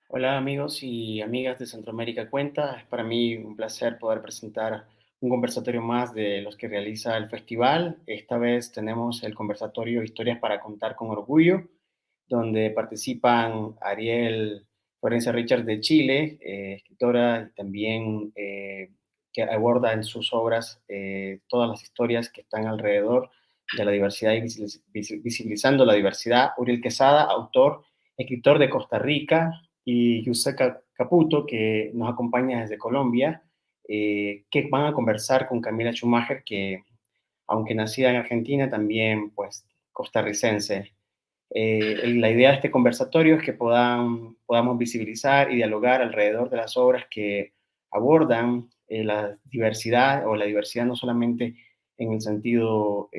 Hola amigos y amigas de Centroamérica Cuenta. Es para mí un placer poder presentar un conversatorio más de los que realiza el festival. Esta vez tenemos el conversatorio Historias para contar con orgullo, donde participan Ariel Florencia Richards de Chile, escritora y también que aborda en sus obras todas las historias que están alrededor de la diversidad y visibilizando la diversidad. Uriel Quesada, autor, escritor de Costa Rica, y Giuseppe Caputo, que nos acompaña desde Colombia, que van a conversar con Camila Schumacher, que aunque nacida en Argentina, también pues costarricense. La idea de este conversatorio es que podamos visibilizar y dialogar alrededor de las obras que abordan la diversidad, o la diversidad no solamente en el sentido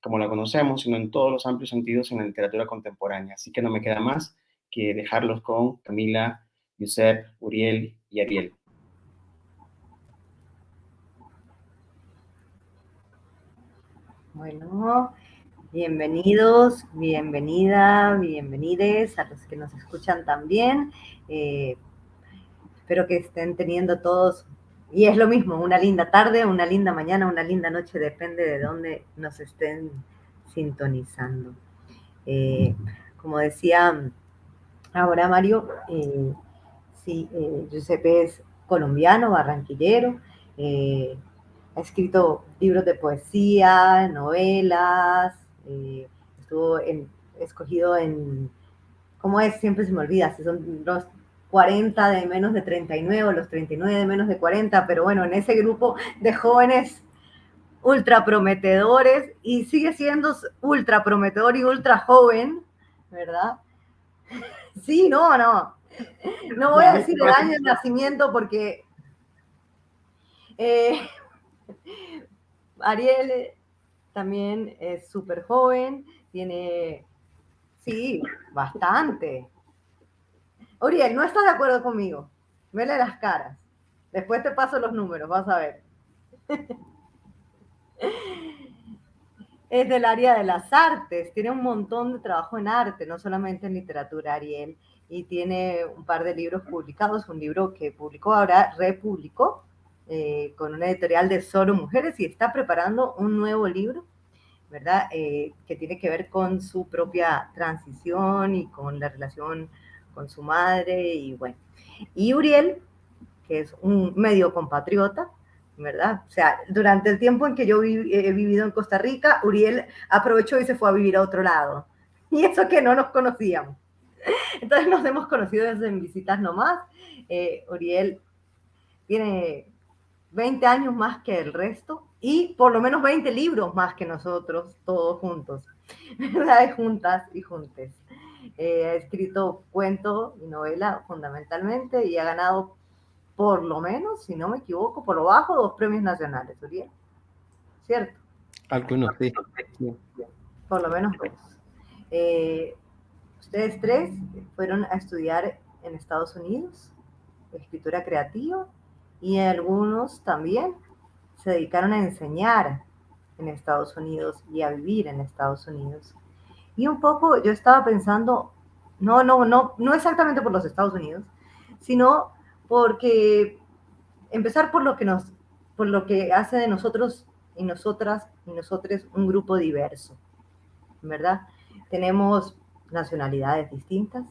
como la conocemos, sino en todos los amplios sentidos en la literatura contemporánea. Así que no me queda más que dejarlos con Camila, Josep, Uriel y Ariel. Bueno, bienvenidos, bienvenides a los que nos escuchan también. Espero que estén teniendo todos, y es lo mismo, una linda tarde, una linda mañana, una linda noche, depende de dónde nos estén sintonizando. Eh, Como decía ahora Mario, sí, Giuseppe es colombiano, barranquillero, eh, ha escrito libros de poesía, novelas, estuvo escogido en, ¿cómo es? Siempre se me olvida, si son los 40 de menos de 39 o los 39 de menos de 40, pero bueno, en ese grupo de jóvenes ultra prometedores y sigue siendo ultra prometedor y ultra joven, ¿verdad? Sí, no voy a decir el año de nacimiento porque eh, Ariel también es súper joven, tiene, sí, bastante. Uriel, no estás de acuerdo conmigo. Vele las caras. Después te paso los números, vas a ver. Es del área de las artes, tiene un montón de trabajo en arte, no solamente en literatura, Ariel, y tiene un par de libros publicados, un libro que publicó ahora, republicó, con una editorial de solo mujeres, y está preparando un nuevo libro, ¿verdad? Que tiene que ver con su propia transición y con la relación con su madre, y bueno. Y Uriel, que es un medio compatriota, ¿verdad? O sea, durante el tiempo en que yo he vivido en Costa Rica, Uriel aprovechó y se fue a vivir a otro lado. Y eso que no nos conocíamos. Entonces nos hemos conocido desde en visitas nomás. Uriel tiene 20 años más que el resto y por lo menos 20 libros más que nosotros, todos juntos, ¿verdad? Juntas y juntes. Ha escrito cuento y novela fundamentalmente y ha ganado por lo menos, si no me equivoco, por lo bajo, 2 premios nacionales, Uriel. ¿Cierto? Algunos sí. Sí. Por lo menos 2. Eh, Ustedes 3 fueron a estudiar en Estados Unidos, escritura creativa, y algunos también se dedicaron a enseñar en Estados Unidos y a vivir en Estados Unidos. Y un poco yo estaba pensando, no exactamente por los Estados Unidos, sino porque empezar por lo que hace de nosotros y nosotras y nosotres un grupo diverso, ¿verdad? Tenemos nacionalidades distintas,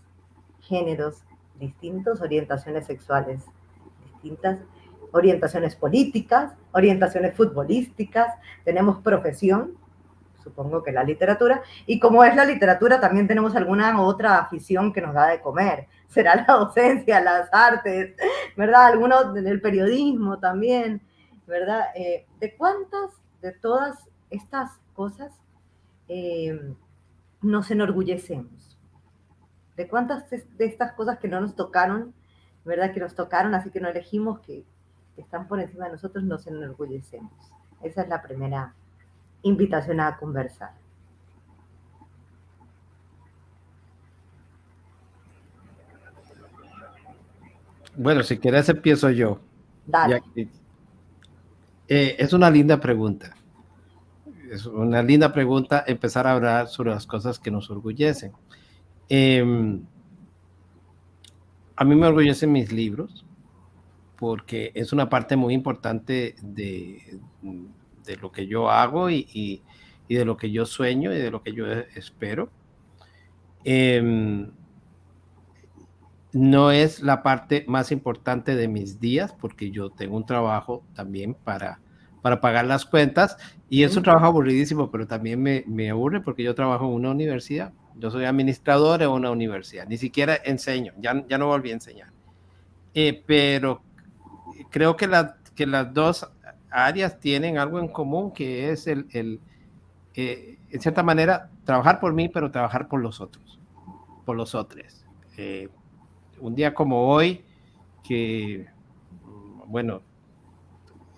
géneros distintos, orientaciones sexuales distintas, orientaciones políticas, orientaciones futbolísticas, tenemos profesión, supongo que la literatura, y como es la literatura, también tenemos alguna otra afición que nos da de comer, será la docencia, las artes, ¿verdad? Algunos del periodismo también, ¿verdad? ¿De cuántas de todas estas cosas eh, nos enorgullecemos? ¿De cuántas de estas cosas que no nos tocaron, ¿verdad? Que nos tocaron, así que no elegimos, que están por encima de nosotros, nos enorgullecemos? Esa es la primera invitación a conversar. Bueno, si quieres empiezo yo. Ya Dale. que, es una linda pregunta. Es una linda pregunta empezar a hablar sobre las cosas que nos orgullecen. Eh, A mí me orgullecen mis libros porque es una parte muy importante de lo que yo hago y de lo que yo sueño y de lo que yo espero. No es la parte más importante de mis días porque yo tengo un trabajo también para pagar las cuentas y es un trabajo aburridísimo, pero también me aburre porque yo trabajo en una universidad. Yo soy administrador en una universidad, ni siquiera enseño, ya no volví a enseñar. Pero creo que las dos áreas tienen algo en común, que es en cierta manera, trabajar por mí, pero trabajar por los otros, por los otros. Un día como hoy, que, bueno,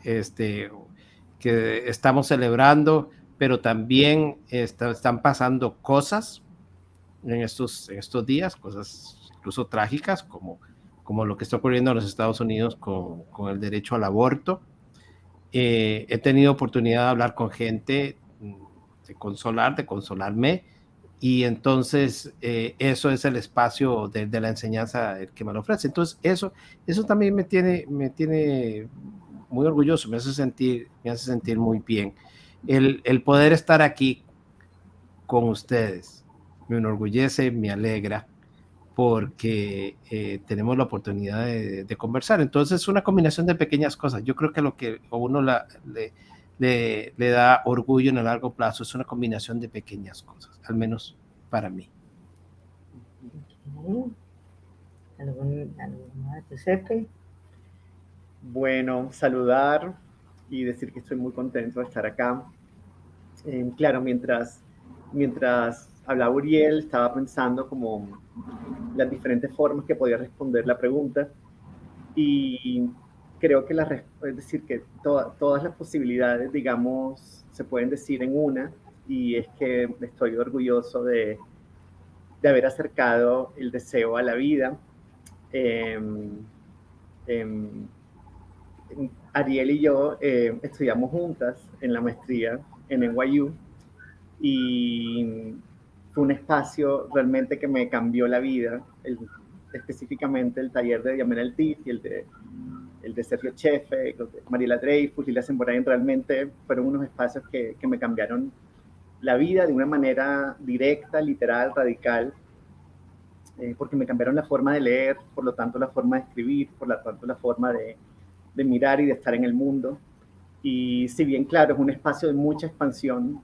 que estamos celebrando, pero también están pasando cosas en estos días, cosas incluso trágicas, como lo que está ocurriendo en los Estados Unidos con el derecho al aborto. He tenido oportunidad de hablar con gente, de consolarme, y entonces eso es el espacio de la enseñanza que me lo ofrece. Entonces eso también me tiene muy orgulloso, me hace sentir muy bien. El poder estar aquí con ustedes me enorgullece, me alegra, porque tenemos la oportunidad de conversar. Entonces, es una combinación de pequeñas cosas. Yo creo que lo que a uno le da orgullo en el largo plazo es una combinación de pequeñas cosas, al menos para mí. ¿Algún más, Giuseppe? Bueno, saludar y decir que estoy muy contento de estar acá. Claro, mientras hablaba Uriel, estaba pensando como las diferentes formas que podía responder la pregunta y creo que es decir, que todas las posibilidades, digamos, se pueden decir en una, y es que estoy orgulloso de haber acercado el deseo a la vida. Ariel y yo estudiamos juntas en la maestría en NYU y fue un espacio realmente que me cambió la vida, específicamente el taller de Diamela Altif y el de Sergio Chefe, Mariela Dreyfus, Lilia Semborain, realmente fueron unos espacios que me cambiaron la vida de una manera directa, literal, radical, porque me cambiaron la forma de leer, por lo tanto la forma de escribir, por lo tanto la forma de mirar y de estar en el mundo. Y si bien, claro, es un espacio de mucha expansión,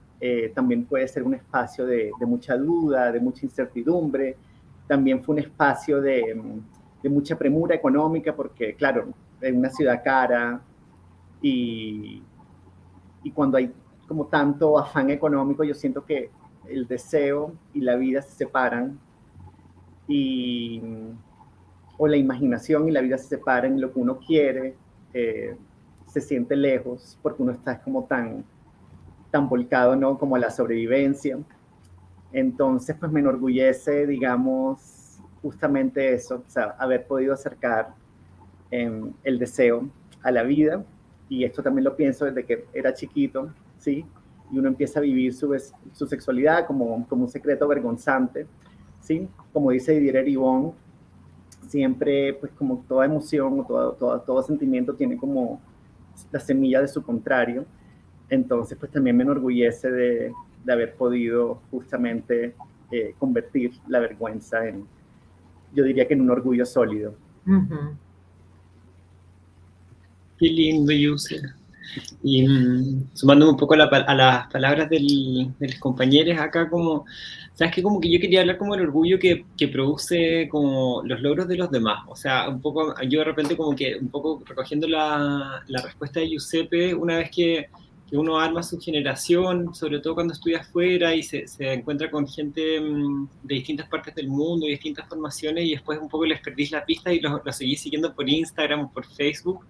también puede ser un espacio de mucha duda, de mucha incertidumbre. También fue un espacio de mucha premura económica, porque, claro, es una ciudad cara y cuando hay como tanto afán económico, yo siento que el deseo y la vida se separan o la imaginación y la vida se separan, y lo que uno quiere se siente lejos porque uno está como tan volcado, ¿no? Como a la sobrevivencia. Entonces, pues me enorgullece, digamos, justamente eso, o sea, haber podido acercar el deseo a la vida, y esto también lo pienso desde que era chiquito, ¿sí? Y uno empieza a vivir su sexualidad como un secreto vergonzante, ¿sí? Como dice Didier Eribon, siempre, pues como toda emoción o todo sentimiento tiene como la semilla de su contrario. Entonces, pues también me enorgullece de haber podido justamente convertir la vergüenza yo diría que en un orgullo sólido. Uh-huh. Qué lindo, Yuse. Y sumándome un poco a las palabras de los compañeros acá, como, ¿sabes qué? Como que yo quería hablar como el orgullo que produce como los logros de los demás. O sea, un poco, yo de repente como que un poco recogiendo la respuesta de Giuseppe, una vez que uno arma su generación, sobre todo cuando estudia afuera y se encuentra con gente de distintas partes del mundo y distintas formaciones, y después un poco les perdís la pista y los seguís siguiendo por Instagram o por Facebook,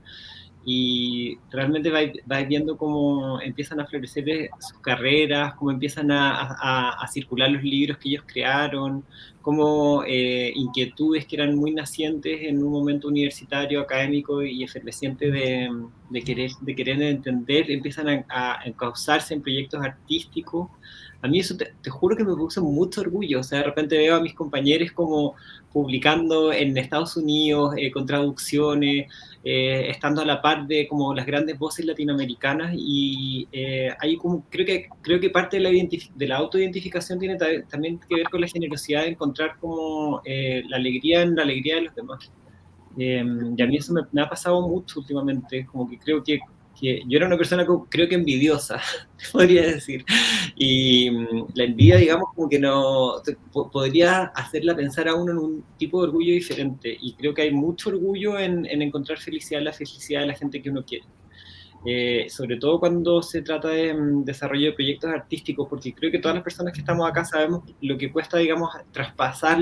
y realmente vais viendo cómo empiezan a florecer sus carreras, cómo empiezan a circular los libros que ellos crearon, como inquietudes que eran muy nacientes en un momento universitario, académico y efervesciente de querer entender, empiezan a encauzarse en proyectos artísticos. A mí eso te juro que me produce mucho orgullo. O sea, de repente veo a mis compañeros como publicando en Estados Unidos, con traducciones, estando a la par de como las grandes voces latinoamericanas, y hay como, creo que parte de la autoidentificación tiene también que ver con la generosidad de encontrar como la alegría en la alegría de los demás. Y a mí eso me ha pasado mucho últimamente, como que creo que yo era una persona creo que envidiosa, podría decir, y la envidia, digamos, como que no podría hacerla pensar a uno en un tipo de orgullo diferente, y creo que hay mucho orgullo en encontrar la felicidad de la gente que uno quiere. Sobre todo cuando se trata de desarrollo de proyectos artísticos, porque creo que todas las personas que estamos acá sabemos lo que cuesta, digamos, traspasar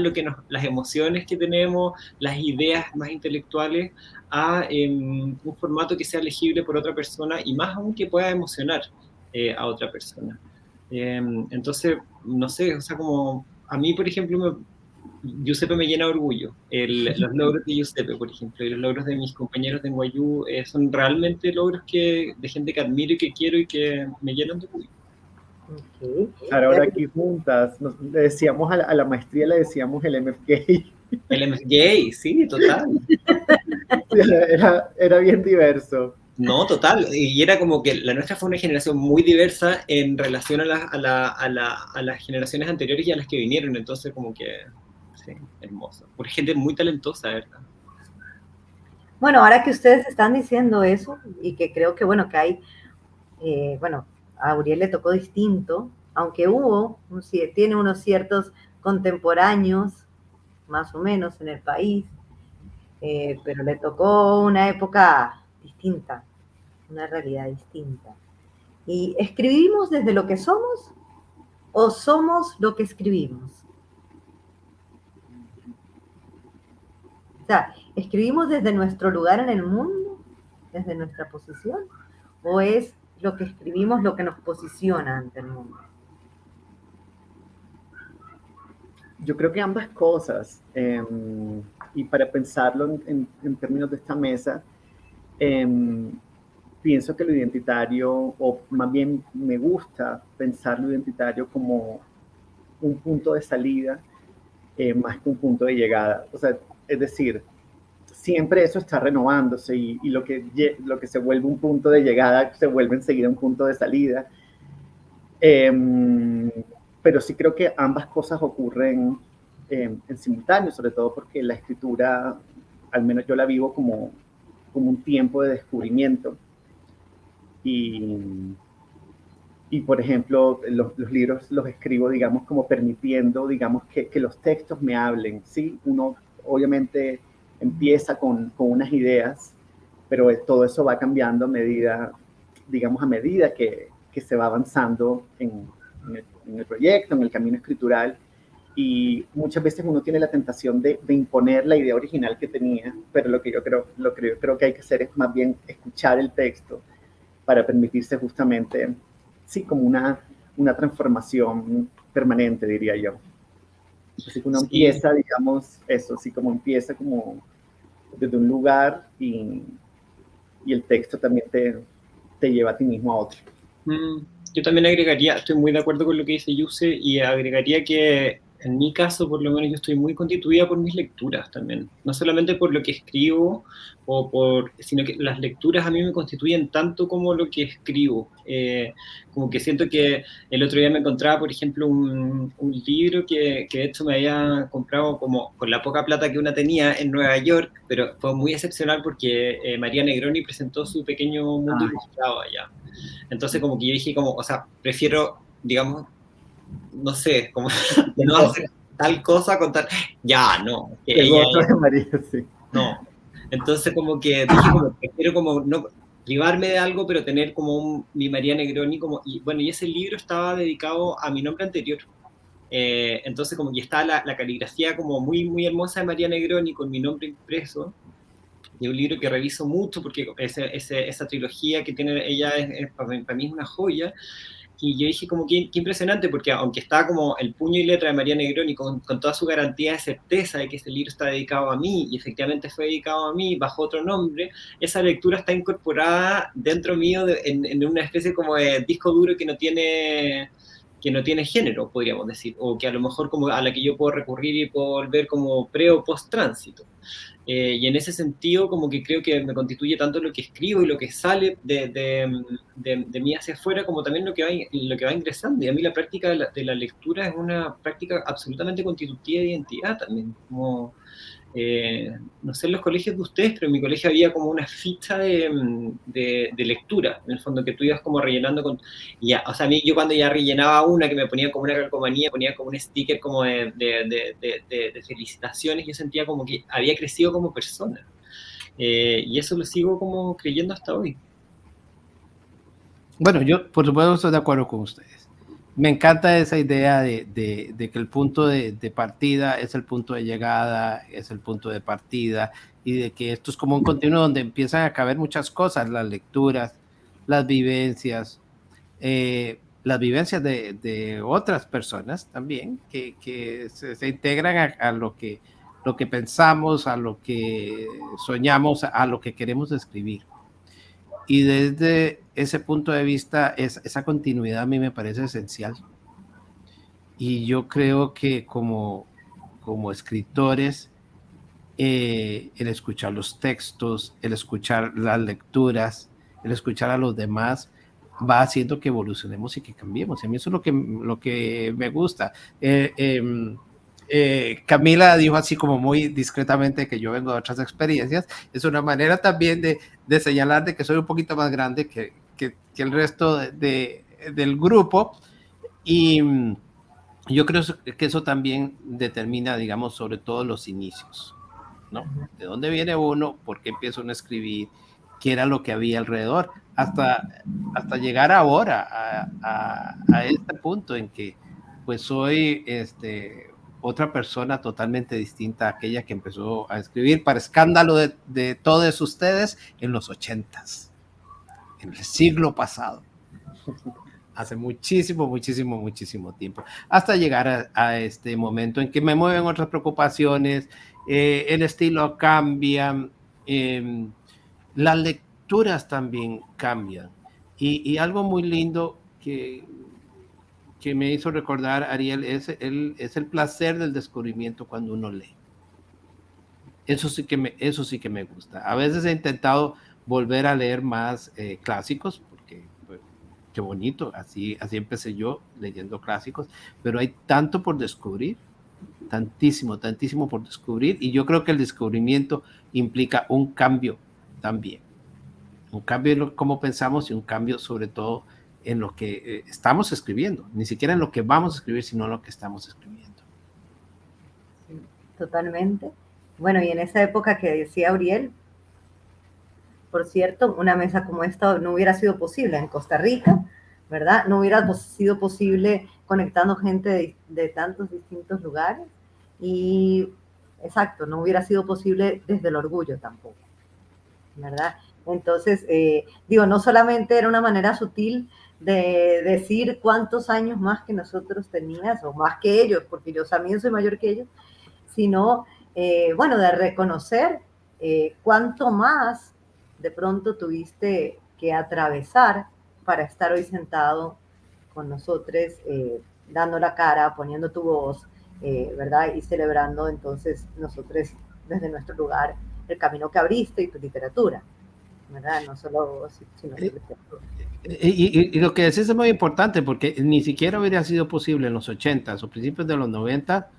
las emociones que tenemos, las ideas más intelectuales, a un formato que sea legible por otra persona, y más aún que pueda emocionar a otra persona. Entonces, no sé, o sea, como a mí, por ejemplo, Giuseppe me llena de orgullo. Los logros de Giuseppe, por ejemplo, y los logros de mis compañeros de NYU son realmente logros de gente que admiro y que quiero y que me llenan de orgullo. Okay. Ahora aquí juntas, le decíamos a la maestría, le decíamos el MFGay. El MFGay, sí, total. Era bien diverso. No, total. Y era como que la nuestra fue una generación muy diversa en relación a las generaciones anteriores y a las que vinieron. Entonces, como que, sí, hermoso. Por gente muy talentosa, ¿verdad? Bueno, ahora que ustedes están diciendo eso, y que creo que, bueno, que hay, bueno, a Uriel le tocó distinto, aunque tiene unos ciertos contemporáneos, más o menos, en el país, pero le tocó una época distinta, una realidad distinta. ¿Y escribimos desde lo que somos o somos lo que escribimos? O sea, ¿escribimos desde nuestro lugar en el mundo, desde nuestra posición, o es lo que escribimos lo que nos posiciona ante el mundo? Yo creo que ambas cosas, y para pensarlo en términos de esta mesa, pienso que lo identitario, o más bien me gusta pensar lo identitario como un punto de salida más que un punto de llegada. O sea, es decir, siempre eso está renovándose, y lo que se vuelve un punto de llegada se vuelve enseguida un punto de salida. Pero sí creo que ambas cosas ocurren en simultáneo, sobre todo porque la escritura, al menos yo la vivo como un tiempo de descubrimiento. Y por ejemplo, los libros los escribo, digamos, como permitiendo, digamos, que los textos me hablen, ¿sí? Uno obviamente empieza con unas ideas, pero todo eso va cambiando a medida que se va avanzando en el proyecto, en el camino escritural, y muchas veces uno tiene la tentación de imponer la idea original que tenía, pero lo que yo creo que hay que hacer es más bien escuchar el texto para permitirse justamente, sí, como una transformación permanente, diría yo. Así que uno empieza, digamos, eso, sí, como empieza como desde un lugar, y el texto también te lleva a ti mismo a otro. Yo también agregaría, estoy muy de acuerdo con lo que dice Yuse, y agregaría que en mi caso, por lo menos, yo estoy muy constituida por mis lecturas también. No solamente por lo que escribo, sino que las lecturas a mí me constituyen tanto como lo que escribo. Como que siento que el otro día me encontraba, por ejemplo, un libro que de hecho me había comprado como con la poca plata que una tenía en Nueva York, pero fue muy excepcional porque María Negroni presentó su pequeño mundo ilustrado allá. Entonces como que yo dije como, o sea, prefiero, digamos, no sé, como no hacer tal cosa con tal, ya, no. Que el voto de María, sí. No. Entonces como que dije como, prefiero como no privarme de algo, pero tener como mi María Negroni como, y bueno, y ese libro estaba dedicado a mi nombre anterior. Entonces como que está la caligrafía como muy, muy hermosa de María Negroni con mi nombre impreso. Y un libro que reviso mucho porque esa trilogía que tiene ella para mí es una joya. Y yo dije como qué impresionante, porque aunque está como el puño y letra de María Negroni con toda su garantía de certeza de que ese libro está dedicado a mí, y efectivamente fue dedicado a mí bajo otro nombre, esa lectura está incorporada dentro mío en una especie como de disco duro que no tiene género, podríamos decir, o que a lo mejor como a la que yo puedo recurrir y puedo volver como pre o post tránsito. Y en ese sentido, como que creo que me constituye tanto lo que escribo y lo que sale de mí hacia afuera, como también lo que va ingresando. Y a mí la práctica de la lectura es una práctica absolutamente constitutiva de identidad también. Como, no sé en los colegios de ustedes, pero en mi colegio había como una ficha de lectura, en el fondo, que tú ibas como rellenando con... Ya, o sea, a mí yo cuando ya rellenaba una, que me ponía como una calcomanía, ponía como un sticker como de felicitaciones, yo sentía como que había crecido como persona. Y eso lo sigo como creyendo hasta hoy. Bueno, yo por supuesto estoy de acuerdo con ustedes. Me encanta esa idea de que el punto de partida es el punto de llegada, es el punto de partida, y de que esto es como un continuo donde empiezan a caber muchas cosas, las lecturas, las vivencias de otras personas también, que se integran a lo que pensamos, a lo que soñamos, a lo que queremos escribir. Y desde ese punto de vista, esa continuidad a mí me parece esencial. Y yo creo que como escritores, el escuchar los textos, el escuchar las lecturas, el escuchar a los demás, va haciendo que evolucionemos y que cambiemos. Y a mí eso es lo que me gusta. Camila dijo así como muy discretamente que yo vengo de otras experiencias. Es una manera también de señalar de que soy un poquito más grande que el resto del grupo, y yo creo que eso también determina, digamos, sobre todo los inicios, ¿no? ¿De dónde viene uno? ¿Por qué empieza uno a escribir? ¿Qué era lo que había alrededor? Hasta llegar ahora a este punto en que pues soy otra persona totalmente distinta a aquella que empezó a escribir, para escándalo de todos ustedes, en los 80s, en el siglo pasado. Hace muchísimo tiempo, hasta llegar a este momento en que me mueven otras preocupaciones, el estilo cambia, las lecturas también cambian, y algo muy lindo que me hizo recordar Ariel es el placer del descubrimiento cuando uno lee. Eso sí que me gusta. A veces he intentado volver a leer más clásicos, porque pues, qué bonito, así empecé yo leyendo clásicos, pero hay tanto por descubrir, tantísimo por descubrir, y yo creo que el descubrimiento implica un cambio también, un cambio en cómo pensamos, y un cambio sobre todo en lo que estamos escribiendo, ni siquiera en lo que vamos a escribir, sino en lo que estamos escribiendo. Sí, totalmente. Bueno, y en esa época que decía Auriel, por cierto, una mesa como esta no hubiera sido posible en Costa Rica, ¿verdad? No hubiera sido posible conectando gente de tantos distintos lugares, y exacto, no hubiera sido posible desde el orgullo tampoco, ¿verdad? Entonces, digo, no solamente era una manera sutil de decir cuántos años más que nosotros tenías, o más que ellos, porque yo también soy mayor que ellos, sino, bueno, de reconocer cuánto más de pronto tuviste que atravesar para estar hoy sentado con nosotros, dando la cara, poniendo tu voz, ¿verdad? Y celebrando entonces nosotros desde nuestro lugar el camino que abriste y tu literatura, ¿verdad? No solo vos, sino tu literatura. Y lo que decís es muy importante, porque ni siquiera hubiera sido posible en los 80s o principios de los 90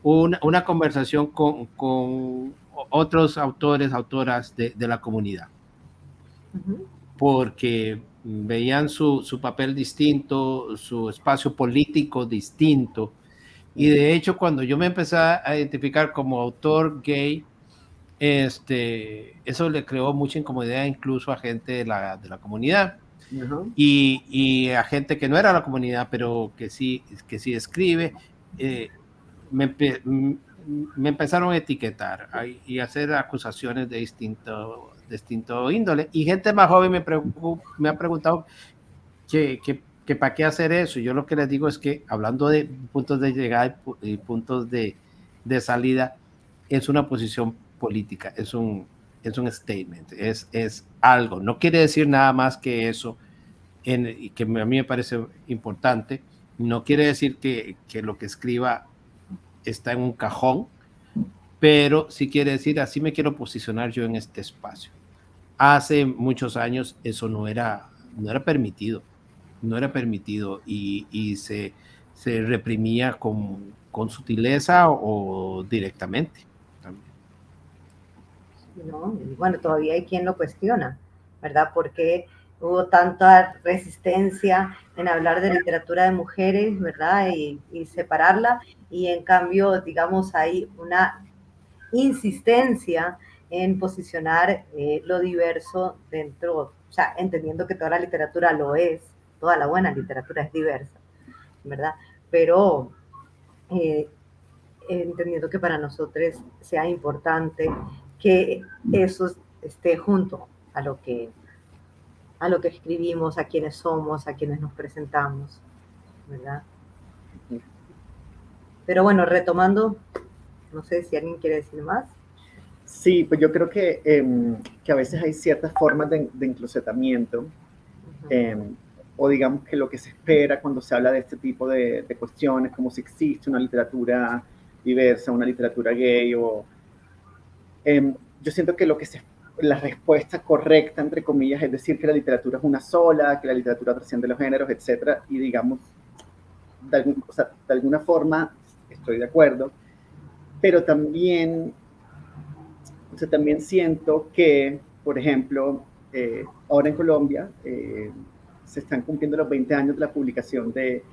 una conversación con otros autores, autoras de la comunidad, porque veían su papel distinto, su espacio político distinto, y de hecho cuando yo me empecé a identificar como autor gay, eso le creó mucha incomodidad incluso a gente de la comunidad, y a gente que no era la comunidad, pero que sí escribe. Me empezaron a etiquetar y hacer acusaciones de distinto índole, y gente más joven me ha preguntado que que para qué hacer eso. Yo lo que les digo es que, hablando de puntos de llegada y puntos de salida, es una posición política, es un statement, es algo. No quiere decir nada más que eso, y que a mí me parece importante. No quiere decir que lo que escriba está en un cajón, pero sí quiere decir, así me quiero posicionar yo en este espacio. Hace muchos años eso no era permitido, y se reprimía con sutileza o directamente también. ¿No? Y bueno, todavía hay quien lo cuestiona, ¿verdad? Porque hubo tanta resistencia en hablar de literatura de mujeres, ¿verdad? Y separarla, y en cambio, digamos, hay una insistencia en posicionar lo diverso dentro, o sea, entendiendo que toda la literatura lo es, toda la buena literatura es diversa, ¿verdad? Pero entendiendo que para nosotros sea importante que eso esté junto a lo que escribimos, a quienes somos, a quienes nos presentamos, ¿verdad? Pero bueno, retomando, no sé si alguien quiere decir más. Sí, pues yo creo que a veces hay ciertas formas de enclosetamiento, o digamos que lo que se espera cuando se habla de este tipo de cuestiones, como si existe una literatura diversa, una literatura gay, yo siento que la respuesta correcta, entre comillas, es decir que la literatura es una sola, que la literatura trasciende los géneros, etcétera, y digamos, de alguna forma estoy de acuerdo, pero también siento que, por ejemplo, ahora en Colombia se están cumpliendo los 20 años de la publicación de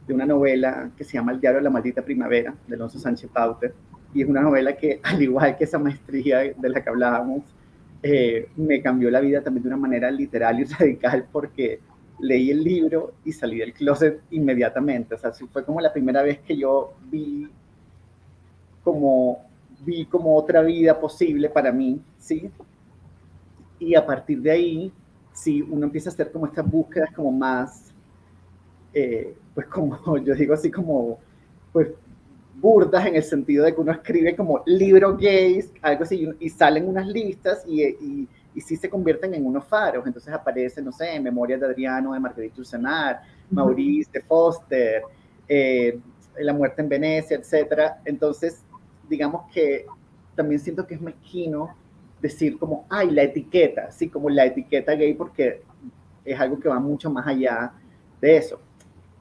una novela que se llama El diario de la maldita primavera, de Alonso Sánchez Pauter, y es una novela que, al igual que esa maestría de la que hablábamos, me cambió la vida también de una manera literal y radical, porque leí el libro y salí del closet inmediatamente. O sea, fue como la primera vez que yo vi como otra vida posible para mí, ¿sí? Y a partir de ahí, sí, uno empieza a hacer como estas búsquedas como más, pues como, yo digo así como, pues burdas, en el sentido de que uno escribe como libro gays, algo así, y salen unas listas y sí se convierten en unos faros. Entonces aparece, no sé, Memorias de Adriano, de Marguerite Yourcenar, Maurice de Foster, La muerte en Venecia, etcétera. Entonces, digamos que también siento que es mezquino decir como, ay, la etiqueta, sí, como la etiqueta gay, porque es algo que va mucho más allá de eso.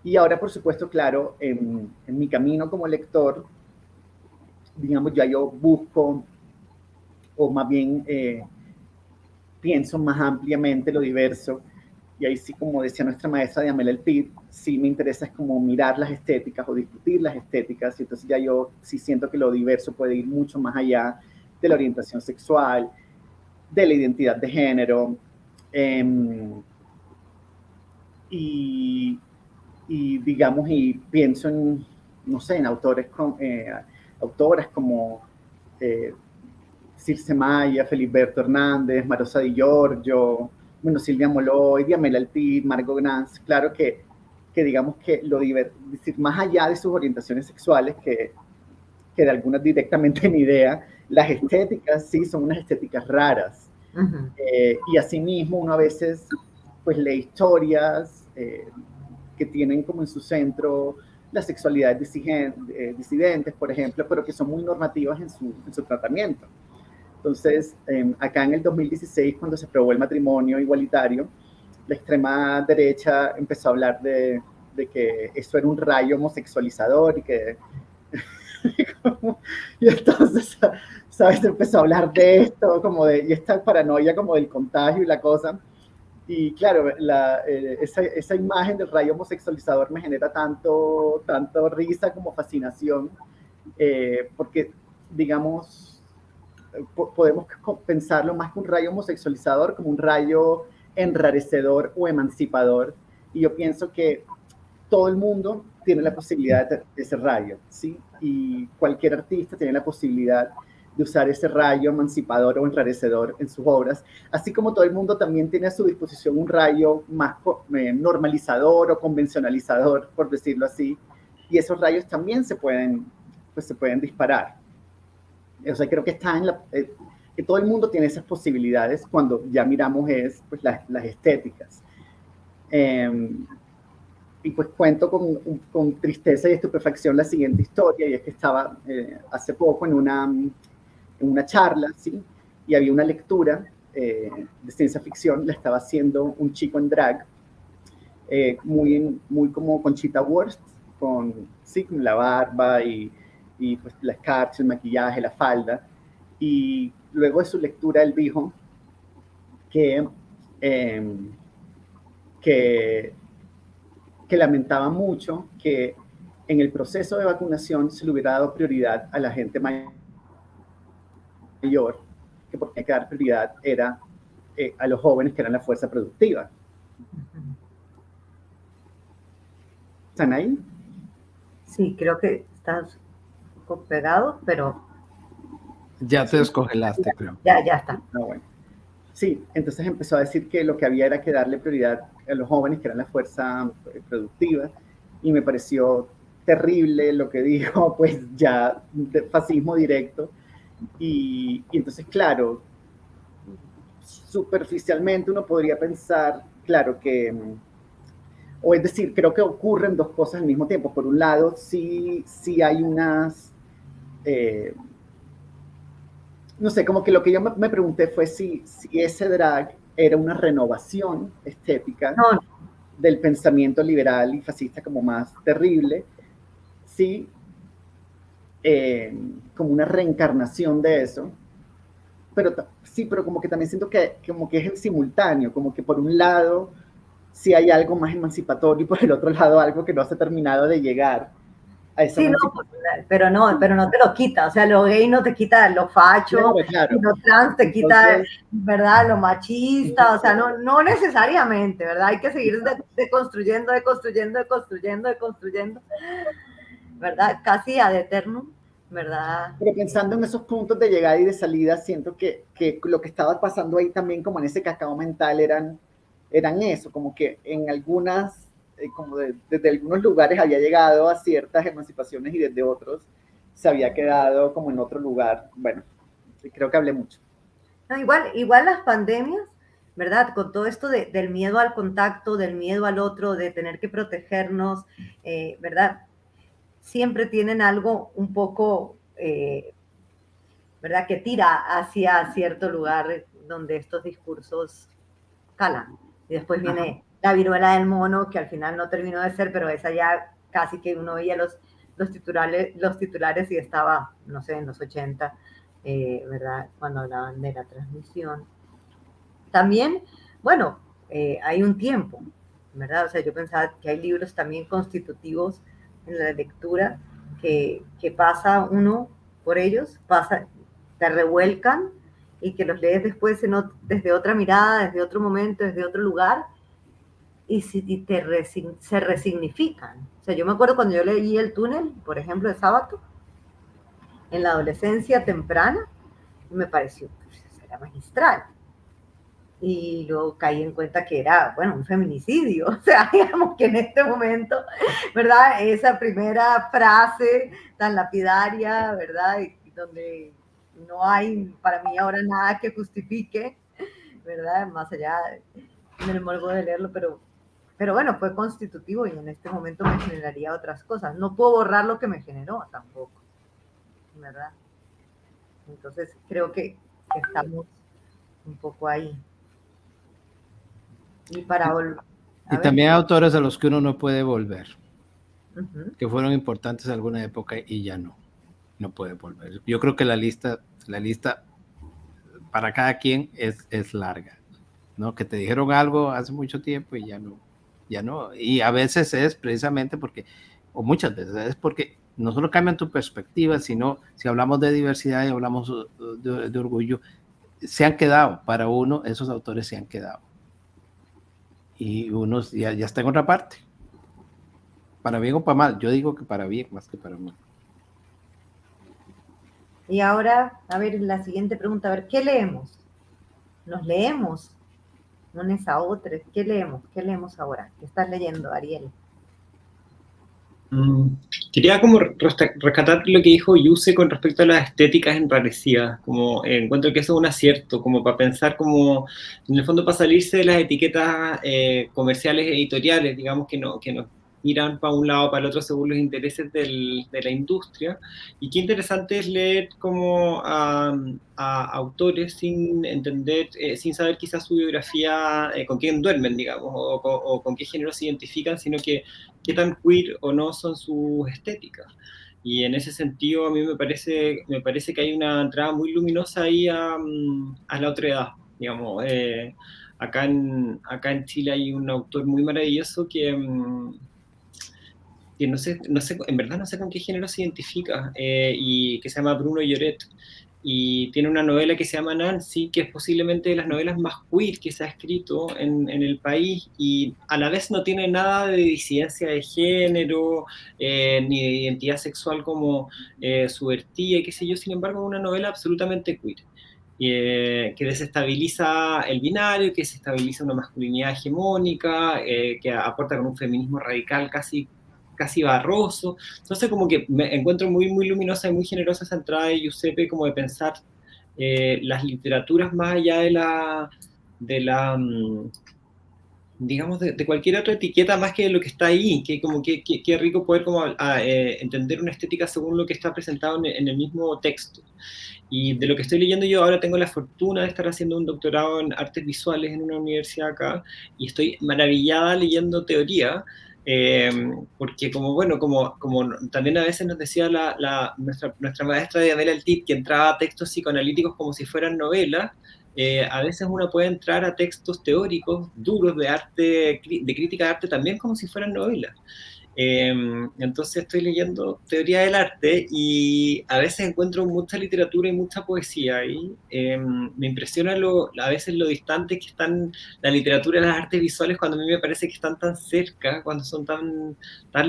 Y ahora, por supuesto, claro, en mi camino como lector, digamos, ya yo busco, o más bien pienso más ampliamente lo diverso, y ahí sí, como decía nuestra maestra de Amel El Pid, sí me interesa es como mirar las estéticas o discutir las estéticas, y entonces ya yo sí siento que lo diverso puede ir mucho más allá de la orientación sexual, de la identidad de género, y digamos, y pienso en, no sé, en autoras como Circe Maya, Feliberto Hernández, Marosa Di Giorgio, bueno, Silvia Moloy, Diamela Alpid, Margot Glantz. Claro que digamos que decir, más allá de sus orientaciones sexuales, que de algunas directamente ni idea, las estéticas sí son unas estéticas raras. Y asimismo uno a veces pues lee historias que tienen como en su centro las sexualidades disidentes, por ejemplo, pero que son muy normativas en su tratamiento. Entonces, acá en el 2016, cuando se aprobó el matrimonio igualitario, la extrema derecha empezó a hablar de que eso era un rayo homosexualizador y que... y entonces, ¿sabes? Empezó a hablar de esto, como y esta paranoia como del contagio y la cosa. Y claro, esa imagen del rayo homosexualizador me genera tanto risa como fascinación, porque, digamos, podemos pensarlo más que un rayo homosexualizador, como un rayo enrarecedor o emancipador. Y yo pienso que todo el mundo tiene la posibilidad de ese rayo, ¿sí? Y cualquier artista tiene la posibilidad de usar ese rayo emancipador o enrarecedor en sus obras, así como todo el mundo también tiene a su disposición un rayo más normalizador o convencionalizador, por decirlo así, y esos rayos también se pueden disparar. O sea, creo que está en que todo el mundo tiene esas posibilidades cuando ya miramos pues, las estéticas. Y pues cuento con tristeza y estupefacción la siguiente historia, y es que estaba hace poco en una charla, ¿sí? Y había una lectura de ciencia ficción, la estaba haciendo un chico en drag, muy como Conchita Wurst, sí, con la barba y pues la escarcha, el maquillaje, la falda. Y luego de su lectura él dijo que lamentaba mucho que en el proceso de vacunación se le hubiera dado prioridad a la gente mayor, que porque hay que dar prioridad era a los jóvenes que eran la fuerza productiva. ¿Están ahí? Sí, creo que estás un poco pegado, pero... Ya te descongelaste, creo. Ya está. Ah, bueno. Sí, entonces empezó a decir que lo que había era que darle prioridad a los jóvenes, que eran la fuerza productiva, y me pareció terrible lo que dijo, pues ya de fascismo directo. Y entonces, claro, superficialmente uno podría pensar, claro, o es decir, creo que ocurren dos cosas al mismo tiempo. Por un lado, sí hay unas... no sé, como que lo que yo me pregunté fue si ese drag era una renovación estética del pensamiento liberal y fascista como más terrible, sí, como una reencarnación de eso, pero como que también siento que como que es en simultáneo, como que por un lado sí hay algo más emancipatorio y por el otro lado algo que no se ha terminado de llegar a esa emancipación. Pero no te lo quita, o sea, lo gay no te quita lo facho, claro. Y lo trans te quita, ¿verdad? Lo machista, o sea, no necesariamente, ¿verdad? Hay que seguir deconstruyendo, ¿verdad? Casi ad eternum, ¿verdad? Pero pensando en esos puntos de llegada y de salida, siento que lo que estaba pasando ahí también, como en ese cacao mental, eran eso, como que en algunas, como desde algunos lugares había llegado a ciertas emancipaciones y desde otros se había quedado como en otro lugar. Bueno, creo que hablé mucho. No, igual las pandemias, ¿verdad? Con todo esto del miedo al contacto, del miedo al otro, de tener que protegernos, ¿verdad? Siempre tienen algo un poco, ¿verdad? Que tira hacia cierto lugar donde estos discursos calan. Y después viene la viruela del mono, que al final no terminó de ser, pero esa ya casi que uno veía los titulares y estaba, no sé, en los 80, ¿verdad? Cuando hablaban de la transmisión. También, bueno, hay un tiempo, ¿verdad? O sea, yo pensaba que hay libros también constitutivos en la lectura que pasa uno por ellos, te revuelcan y que los lees después desde otra mirada, desde otro momento, desde otro lugar, y se resignifican. O sea, yo me acuerdo cuando yo leí El túnel, por ejemplo, de Sábato, en la adolescencia temprana, me pareció, pues, era magistral. Y luego caí en cuenta que era, bueno, un feminicidio. O sea, digamos que en este momento, ¿verdad? Esa primera frase tan lapidaria, ¿verdad? Y donde no hay para mí ahora nada que justifique, ¿verdad? Más allá del morbo de leerlo, pero bueno, fue constitutivo y en este momento me generaría otras cosas. No puedo borrar lo que me generó tampoco, ¿verdad? Entonces creo que estamos un poco ahí. Y para volver. Y también hay autores a los que uno no puede volver, que fueron importantes en alguna época y ya no puede volver. Yo creo que la lista para cada quien es larga, ¿no? Que te dijeron algo hace mucho tiempo y ya no. Y a veces es precisamente porque, o muchas veces es porque no solo cambian tu perspectiva, sino si hablamos de diversidad y hablamos de orgullo, se han quedado, para uno, esos autores se han quedado. Y unos ya está en otra parte. Para bien o para mal. Yo digo que para bien más que para mal. Y ahora, a ver, la siguiente pregunta, a ver, ¿qué leemos? ¿Nos leemos unes a otros? ¿Qué leemos? ¿Qué leemos ahora? ¿Qué estás leyendo, Ariel? Mm, Quería como rescatar lo que dijo Yuse con respecto a las estéticas enrarecidas, como encuentro que eso es un acierto, como para pensar como, en el fondo para salirse de las etiquetas comerciales editoriales, digamos que nos miran para un lado o para el otro según los intereses de la industria, y qué interesante es leer como a autores sin entender, sin saber quizás su biografía, con quién duermen, digamos, o con qué género se identifican, sino que qué tan queer o no son sus estéticas. Y en ese sentido a mí me parece que hay una entrada muy luminosa ahí a la otra edad. Digamos, acá en Chile hay un autor muy maravilloso que no sé, en verdad no sé con qué género se identifica, y que se llama Bruno Lloret, y tiene una novela que se llama Nancy, que es posiblemente de las novelas más queer que se ha escrito en el país, y a la vez no tiene nada de disidencia de género, ni de identidad sexual como subvertida, qué sé yo, sin embargo es una novela absolutamente queer. Que desestabiliza el binario, que desestabiliza una masculinidad hegemónica, que aporta con un feminismo radical casi barroso. Entonces como que me encuentro muy, muy luminosa y muy generosa esa entrada de Giuseppe como de pensar las literaturas más allá de la digamos, de cualquier otra etiqueta más que de lo que está ahí, que como que rico poder como entender una estética según lo que está presentado en el mismo texto. Y de lo que estoy leyendo yo ahora tengo la fortuna de estar haciendo un doctorado en artes visuales en una universidad acá y estoy maravillada leyendo teoría, eh, porque como bueno, como también a veces nos decía nuestra maestra Dianela Eltit que entraba a textos psicoanalíticos como si fueran novelas, a veces uno puede entrar a textos teóricos duros de arte, de crítica de arte también como si fueran novelas. Entonces estoy leyendo teoría del arte y a veces encuentro mucha literatura y mucha poesía ahí. Me impresiona a veces lo distantes que están la literatura y las artes visuales cuando a mí me parece que están tan cerca, cuando son tan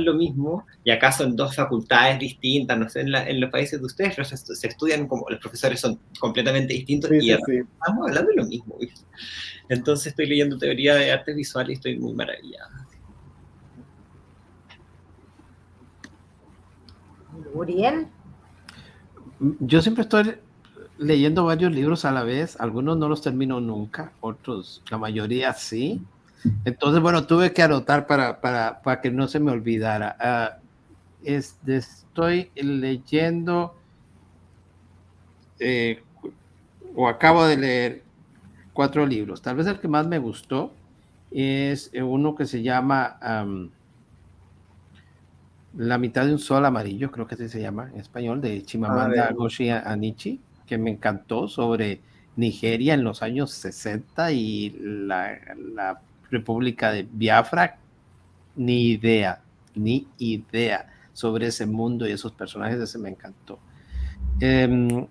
lo mismo. Y acaso en dos facultades distintas, no sé, en los países de ustedes, pero se estudian como los profesores son completamente distintos Sí, y sí, sí. estamos hablando de lo mismo, ¿viste? Entonces estoy leyendo teoría de artes visuales y estoy muy maravillada. Uriel. Yo siempre estoy leyendo varios libros a la vez, algunos no los termino nunca, otros, la mayoría sí. Entonces, bueno, tuve que anotar para que no se me olvidara. Estoy leyendo, o acabo de leer 4 libros. Tal vez el que más me gustó es uno que se llama La mitad de un sol amarillo, creo que así se llama en español, de Chimamanda Ngozi Adichie, que me encantó, sobre Nigeria en los años 60 y la República de Biafra. Ni idea sobre ese mundo y esos personajes, ese me encantó.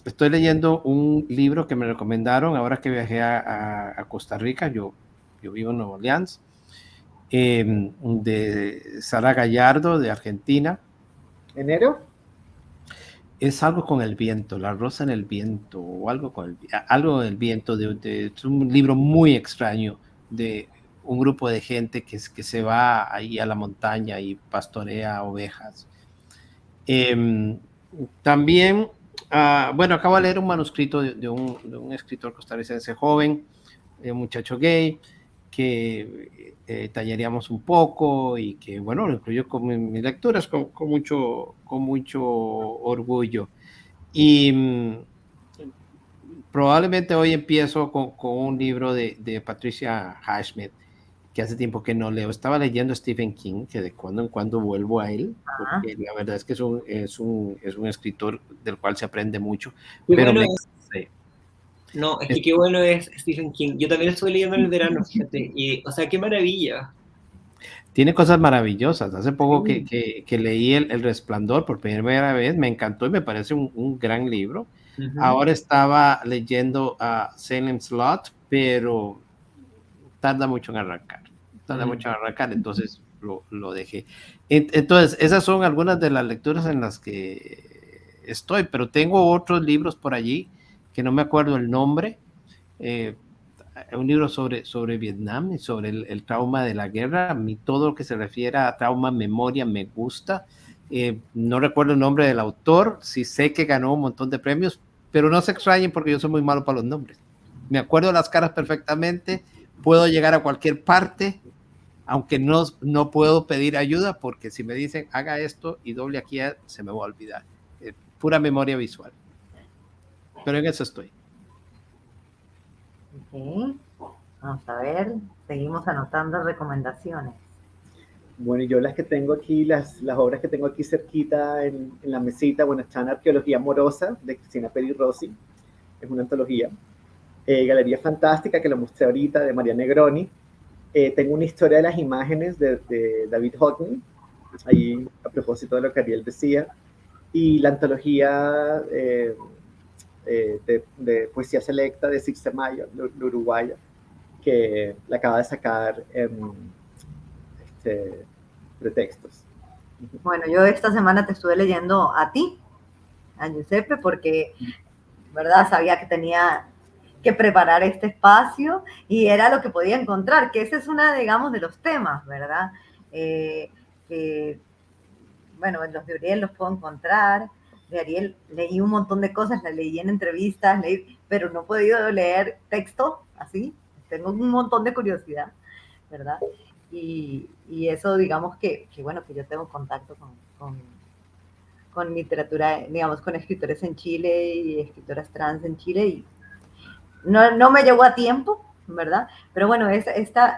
Estoy leyendo un libro que me recomendaron ahora que viajé a Costa Rica, yo vivo en Nueva Orleans, de Sara Gallardo, de Argentina. ¿Enero? Es algo con el viento, La rosa en el viento, o algo del viento, es un libro muy extraño de un grupo de gente que se va ahí a la montaña y pastorea ovejas. También, bueno, acabo de leer un manuscrito de un escritor costarricense joven, un muchacho gay, que tallaríamos un poco y que, bueno, lo incluyo con mis lecturas con mucho orgullo. Y probablemente hoy empiezo con un libro de Patricia Highsmith, que hace tiempo que no leo. Estaba leyendo Stephen King, que de cuando en cuando vuelvo a él, porque la verdad es que es un escritor del cual se aprende mucho. Qué Pero bueno me es. cansé. No, es que qué bueno es Stephen King. Yo también estuve leyendo en el verano, fíjate. Y, o sea, qué maravilla. Tiene cosas maravillosas. Hace poco Sí. que leí el Resplandor por primera vez, me encantó y me parece un gran libro. Ujú. Ahora estaba leyendo a Salem's Lot, pero tarda mucho en arrancar. Entonces lo dejé. Entonces, esas son algunas de las lecturas en las que estoy, pero tengo otros libros por allí que no me acuerdo el nombre. Un libro sobre Vietnam y sobre el trauma de la guerra. A mí todo lo que se refiere a trauma, memoria, me gusta. No recuerdo el nombre del autor, sí sé que ganó un montón de premios, pero no se extrañen porque yo soy muy malo para los nombres. Me acuerdo las caras perfectamente, puedo llegar a cualquier parte, aunque no puedo pedir ayuda porque si me dicen haga esto y doble aquí, se me va a olvidar. Pura memoria visual. Pero en eso estoy. Ok. Vamos a ver, seguimos anotando recomendaciones. Bueno, yo las que tengo aquí, las obras que tengo aquí cerquita en la mesita, bueno, están Arqueología Amorosa, de Cristina Peri Rossi, es una antología. Galería Fantástica, que lo mostré ahorita, de María Negroni. Tengo una historia de las imágenes de David Hockney, ahí a propósito de lo que Ariel decía. Y la antología de poesía selecta de Sixte Mayo, la uruguaya, que la acaba de sacar en Pretextos. Bueno, yo esta semana te estuve leyendo a ti, a Giuseppe, porque, ¿verdad? Sabía que tenía que preparar este espacio y era lo que podía encontrar, que ese es una, digamos, de los temas, ¿verdad? Que, bueno, los de Uriel los puedo encontrar. De Ariel leí un montón de cosas, la leí en entrevistas, pero no he podido leer texto así. Tengo un montón de curiosidad, ¿verdad? Y eso, digamos bueno, que yo tengo contacto con literatura, digamos, con escritores en Chile y escritoras trans en Chile, y no me llegó a tiempo, ¿verdad? Pero bueno,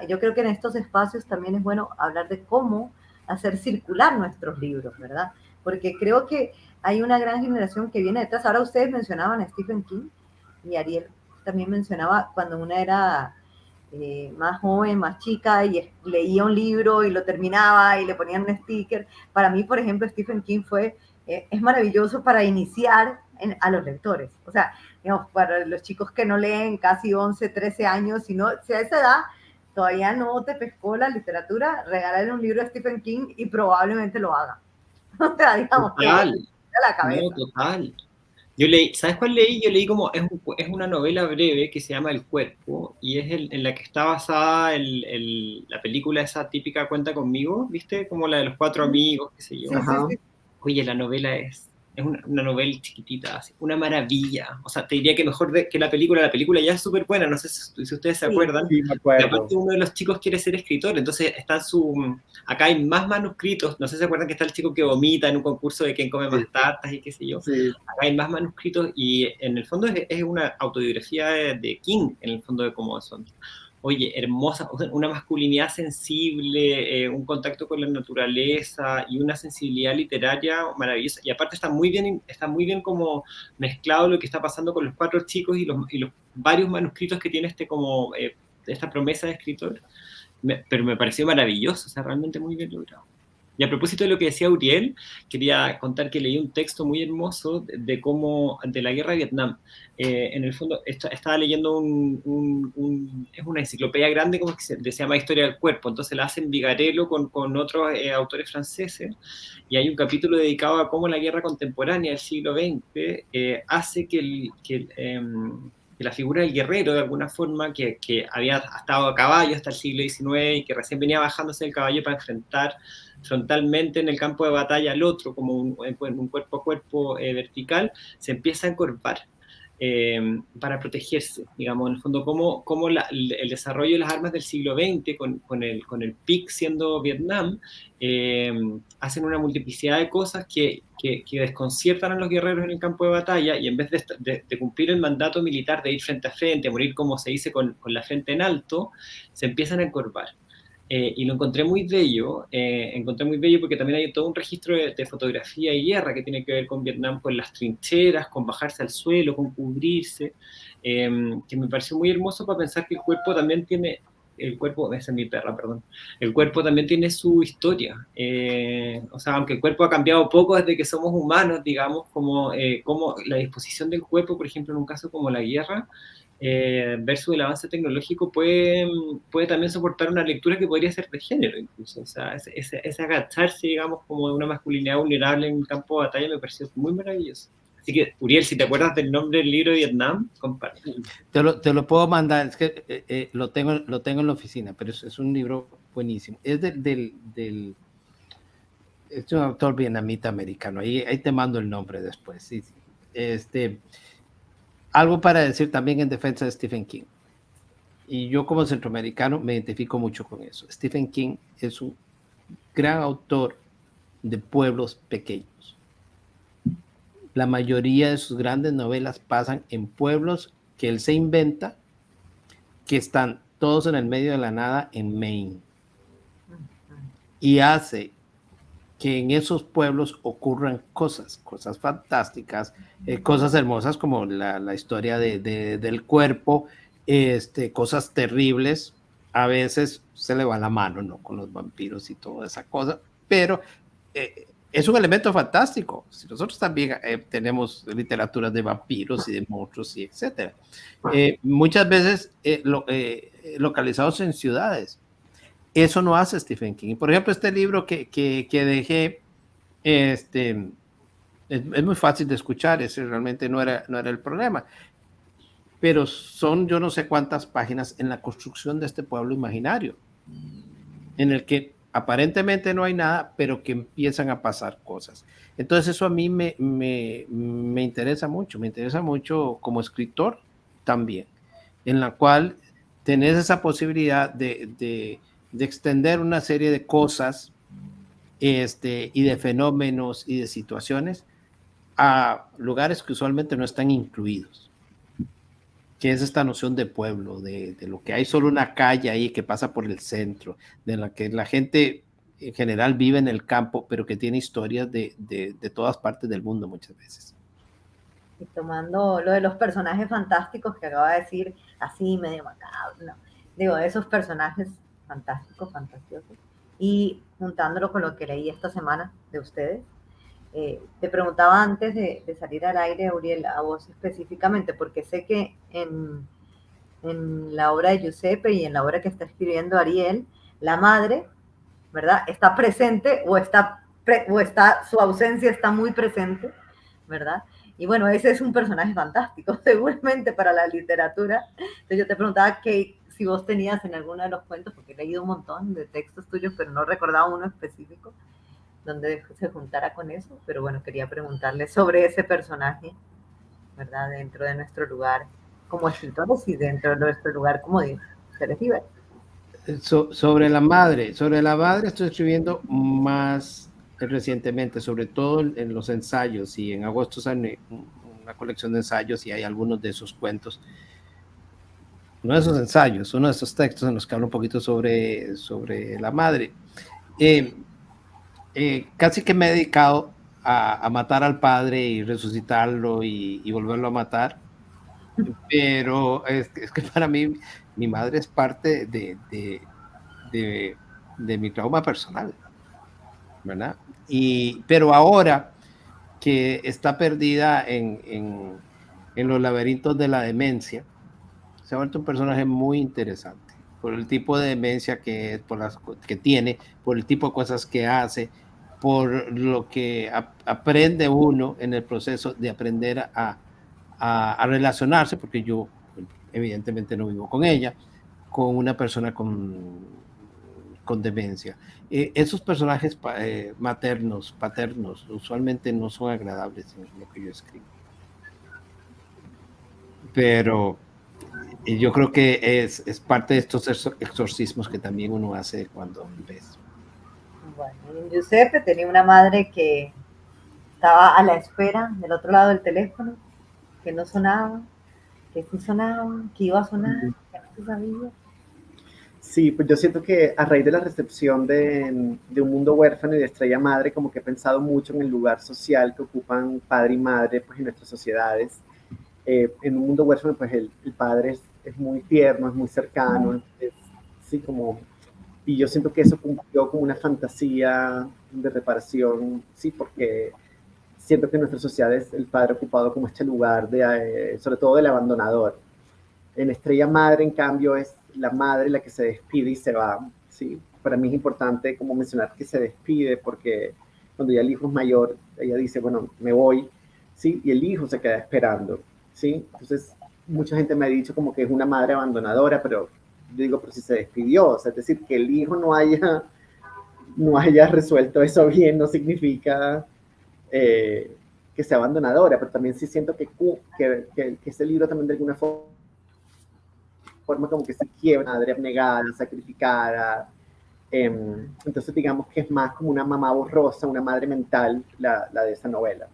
yo creo que en estos espacios también es bueno hablar de cómo hacer circular nuestros libros, ¿verdad? Porque creo que hay una gran generación que viene detrás. Ahora ustedes mencionaban a Stephen King y Ariel también mencionaba cuando una era más joven, más chica, y leía un libro y lo terminaba y le ponían un sticker. Para mí, por ejemplo, Stephen King es maravilloso para iniciar a los lectores. O sea, digamos, para los chicos que no leen casi 11, 13 años, si a esa edad todavía no te pescó la literatura, regalarle un libro a Stephen King y probablemente lo haga. O sea, digamos, Total, a la cabeza. no, total. Yo leí, ¿sabes cuál leí? Yo leí como, es una novela breve que se llama El Cuerpo, y es en la que está basada la película esa típica Cuenta Conmigo, ¿viste? Como la de los 4 amigos, qué sé yo. Sí, sí, sí. Oye, la novela es una novela chiquitita, así, una maravilla. O sea, te diría que mejor que la película ya es súper buena, no sé si ustedes se acuerdan. Sí, me acuerdo. Y aparte uno de los chicos quiere ser escritor, entonces acá hay más manuscritos, no sé si se acuerdan que está el chico que vomita en un concurso de quién come más tartas y qué sé yo. Sí. Acá hay más manuscritos y en el fondo es una autobiografía de King, en el fondo de cómo son. Oye, hermosa, una masculinidad sensible, un contacto con la naturaleza y una sensibilidad literaria maravillosa. Y aparte está muy bien como mezclado lo que está pasando con los 4 chicos y los varios manuscritos que tiene esta promesa de escritor. Pero me pareció maravilloso, o sea, realmente muy bien logrado. Y a propósito de lo que decía Uriel, quería contar que leí un texto muy hermoso de la guerra de Vietnam. En el fondo, estaba leyendo es una enciclopedia grande como que se llama Historia del Cuerpo, entonces la hacen Vigarello con otros autores franceses, y hay un capítulo dedicado a cómo la guerra contemporánea del siglo XX hace que la figura del guerrero, de alguna forma, que había estado a caballo hasta el siglo XIX y que recién venía bajándose del caballo para enfrentar frontalmente en el campo de batalla al otro, como un cuerpo a cuerpo vertical, se empieza a encorvar para protegerse, digamos, en el fondo, como el desarrollo de las armas del siglo XX, con el PIC siendo Vietnam, hacen una multiplicidad de cosas que desconciertan a los guerreros en el campo de batalla, y en vez de cumplir el mandato militar de ir frente a frente, morir como se dice con la frente en alto, se empiezan a encorvar. Y lo encontré muy bello porque también hay todo un registro de fotografía y guerra que tiene que ver con Vietnam, con las trincheras, con bajarse al suelo, con cubrirse, que me pareció muy hermoso para pensar que el cuerpo también tiene, esa es mi perra, perdón, el cuerpo también tiene su historia, o sea, aunque el cuerpo ha cambiado poco desde que somos humanos, digamos, como la disposición del cuerpo, por ejemplo, en un caso como la guerra, versus el avance tecnológico puede también soportar una lectura que podría ser de género incluso. O sea, ese agacharse, digamos, como de una masculinidad vulnerable en un campo de batalla me pareció muy maravilloso. Así que, Uriel, si te acuerdas del nombre del libro de Vietnam, compártelo. Te lo puedo mandar, es que lo tengo en la oficina, pero es un libro buenísimo. Es es un autor vietnamita americano. Ahí te mando el nombre después. Sí, sí. Algo para decir también en defensa de Stephen King. Y yo como centroamericano me identifico mucho con eso. Stephen King es un gran autor de pueblos pequeños. La mayoría de sus grandes novelas pasan en pueblos que él se inventa, que están todos en el medio de la nada en Maine. Y hace que en esos pueblos ocurran cosas fantásticas, cosas hermosas como la historia del cuerpo, cosas terribles. A veces se le va la mano, ¿no? Con los vampiros y toda esa cosa, pero es un elemento fantástico. Si nosotros también tenemos literaturas de vampiros y de monstruos y etcétera. Muchas veces localizados en ciudades. Eso no hace Stephen King. Por ejemplo, este libro que dejé, es muy fácil de escuchar, ese realmente no era el problema, pero son yo no sé cuántas páginas en la construcción de este pueblo imaginario, en el que aparentemente no hay nada, pero que empiezan a pasar cosas. Entonces eso a mí me interesa mucho como escritor también, en la cual tenés esa posibilidad de extender una serie de cosas y de fenómenos y de situaciones a lugares que usualmente no están incluidos, que es esta noción de pueblo, de lo que hay solo una calle ahí que pasa por el centro, de la que la gente en general vive en el campo, pero que tiene historias de todas partes del mundo muchas veces. Y tomando lo de los personajes fantásticos que acaba de decir, así medio macabro, no. Digo, de esos personajes fantásticos, fantasiosos, y juntándolo con lo que leí esta semana de ustedes, te preguntaba antes de salir al aire, Uriel, a vos específicamente, porque sé que en la obra de Giuseppe y en la obra que está escribiendo Ariel, la madre, ¿verdad? Está presente o está su ausencia está muy presente, ¿verdad? Y bueno, ese es un personaje fantástico, seguramente para la literatura. Entonces yo te preguntaba que si vos tenías en alguno de los cuentos, porque he leído un montón de textos tuyos, pero no recordaba uno específico donde se juntara con eso. Pero bueno, quería preguntarle sobre ese personaje, ¿verdad? Dentro de nuestro lugar como escritores y dentro de nuestro lugar como seres diversos. Sobre la madre estoy escribiendo más recientemente, sobre todo en los ensayos, y en agosto sale una colección de ensayos y hay algunos de esos cuentos, uno de esos ensayos, uno de esos textos en los que hablo un poquito sobre la madre. Casi que me he dedicado a matar al padre y resucitarlo y volverlo a matar, pero es que para mí mi madre es parte de mi trauma personal, ¿verdad? Pero ahora que está perdida en los laberintos de la demencia, se ha vuelto un personaje muy interesante por el tipo de demencia que tiene, por el tipo de cosas que hace, por lo que aprende uno en el proceso de aprender a relacionarse, porque yo evidentemente no vivo con ella, con una persona con demencia. Esos personajes maternos, paternos, usualmente no son agradables en lo que yo escribo. Pero yo creo que es parte de estos exorcismos que también uno hace cuando ves. Bueno, Giuseppe tenía una madre que estaba a la espera del otro lado del teléfono, que no sonaba, que sí sonaba, que iba a sonar, que no se sabía. Sí, pues yo siento que a raíz de la recepción de Un Mundo Huérfano y de Estrella Madre, como que he pensado mucho en el lugar social que ocupan padre y madre pues, en nuestras sociedades. En Un Mundo Huérfano, pues el padre es muy tierno, es muy cercano, sí, como... Y yo siento que eso cumplió como una fantasía de reparación, sí, porque siento que en nuestras sociedades el padre ha ocupado como este lugar, sobre todo del abandonador. En Estrella Madre, en cambio, es la madre la que se despide y se va, ¿sí? Para mí es importante como mencionar que se despide porque cuando ya el hijo es mayor, ella dice, bueno, me voy, ¿sí? Y el hijo se queda esperando, ¿sí? Entonces, mucha gente me ha dicho como que es una madre abandonadora, pero yo digo, pero si se despidió, o sea, es decir, que el hijo no haya resuelto eso bien, no significa que sea abandonadora, pero también sí siento que ese libro también de alguna forma como que se quiebra, madre abnegada, sacrificada. Entonces digamos que es más como una mamá borrosa, una madre mental, la de esa novela.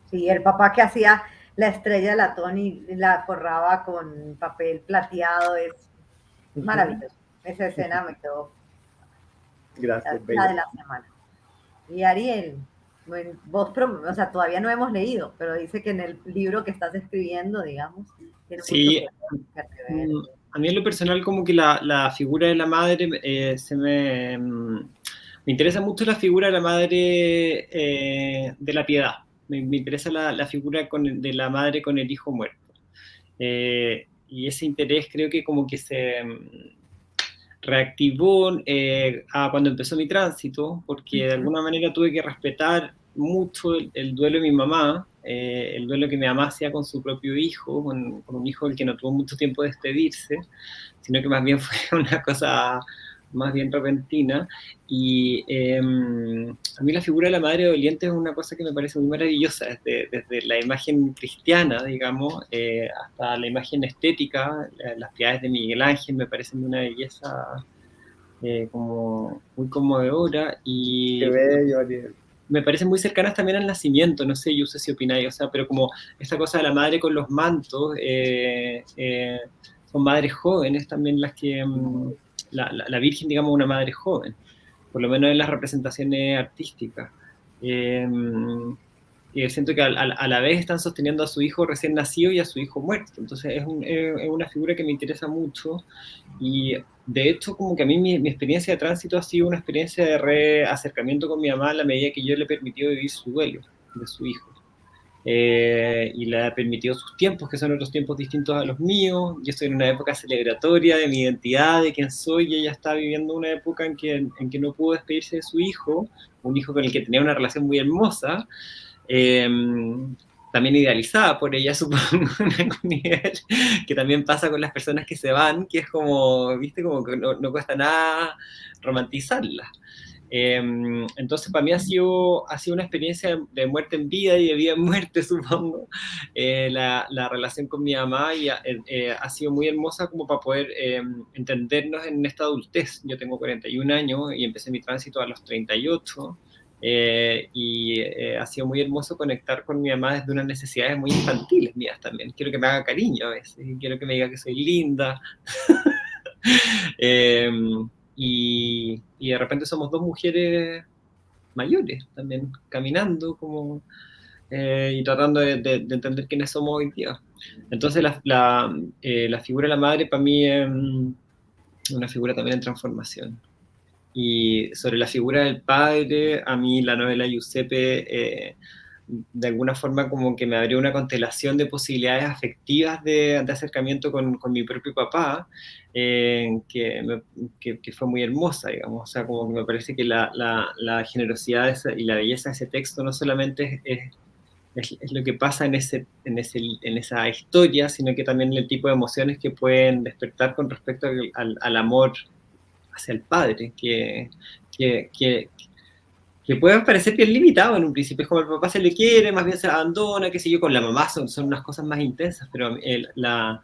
Sí, el papá que hacía la estrella de latón y la forraba con papel plateado, es maravilloso. Esa escena me quedó Gracias, la de la semana. Y Ariel, vos, o sea, todavía no hemos leído, pero dice que en el libro que estás escribiendo, digamos, tiene Sí, mucho que ver. a mí en lo personal como que la figura de la madre me interesa mucho la figura de la madre de la piedad. Me interesa la figura de la madre con el hijo muerto. Y ese interés creo que como que se reactivó cuando empezó mi tránsito, porque de alguna manera tuve que respetar mucho el duelo de mi mamá, el duelo que mi mamá hacía con su propio hijo, con un hijo del que no tuvo mucho tiempo de despedirse, sino que más bien fue una cosa más bien repentina. Y a mí la figura de la madre doliente es una cosa que me parece muy maravillosa, desde la imagen cristiana, digamos, hasta la imagen estética. Las piedades de Miguel Ángel me parecen de una belleza como muy conmovedora y Qué bello, Ariel. me parecen muy cercanas también al nacimiento, no sé, yo sé si opináis, o sea, pero como esta cosa de la madre con los mantos, son madres jóvenes también las que, la Virgen, digamos, una madre joven, por lo menos en las representaciones artísticas. Siento que a la vez están sosteniendo a su hijo recién nacido y a su hijo muerto, entonces es una figura que me interesa mucho y de hecho como que a mí mi experiencia de tránsito ha sido una experiencia de reacercamiento con mi mamá a la medida que yo le he permitido vivir su duelo de su hijo. Y le ha permitido sus tiempos, que son otros tiempos distintos a los míos. Yo estoy en una época celebratoria de mi identidad, de quién soy, y ella está viviendo una época en que no pudo despedirse de su hijo, un hijo con el que tenía una relación muy hermosa, también idealizada por ella, supongo, en algún nivel, que también pasa con las personas que se van, que es como, viste, como que no cuesta nada romantizarla. Entonces para mí ha sido una experiencia de muerte en vida y de vida en muerte, supongo, la relación con mi mamá, y ha sido muy hermosa como para poder entendernos en esta adultez. Yo tengo 41 años y empecé mi tránsito a los 38, ha sido muy hermoso conectar con mi mamá desde unas necesidades muy infantiles mías también. Quiero que me haga cariño a veces, quiero que me diga que soy linda. Y de repente somos dos mujeres mayores también, caminando como, y tratando de entender quiénes somos hoy día. Entonces la figura de la madre para mí es una figura también en transformación. Y sobre la figura del padre, a mí la novela Giuseppe de alguna forma como que me abrió una constelación de posibilidades afectivas de acercamiento con mi propio papá, que fue muy hermosa, digamos. O sea, como que me parece que la generosidad y la belleza de ese texto no solamente es lo que pasa en esa historia, sino que también el tipo de emociones que pueden despertar con respecto al amor hacia el padre, que puede parecer bien limitado en un principio, es como el papá se le quiere, más bien se abandona, qué sé yo, con la mamá son unas cosas más intensas, pero la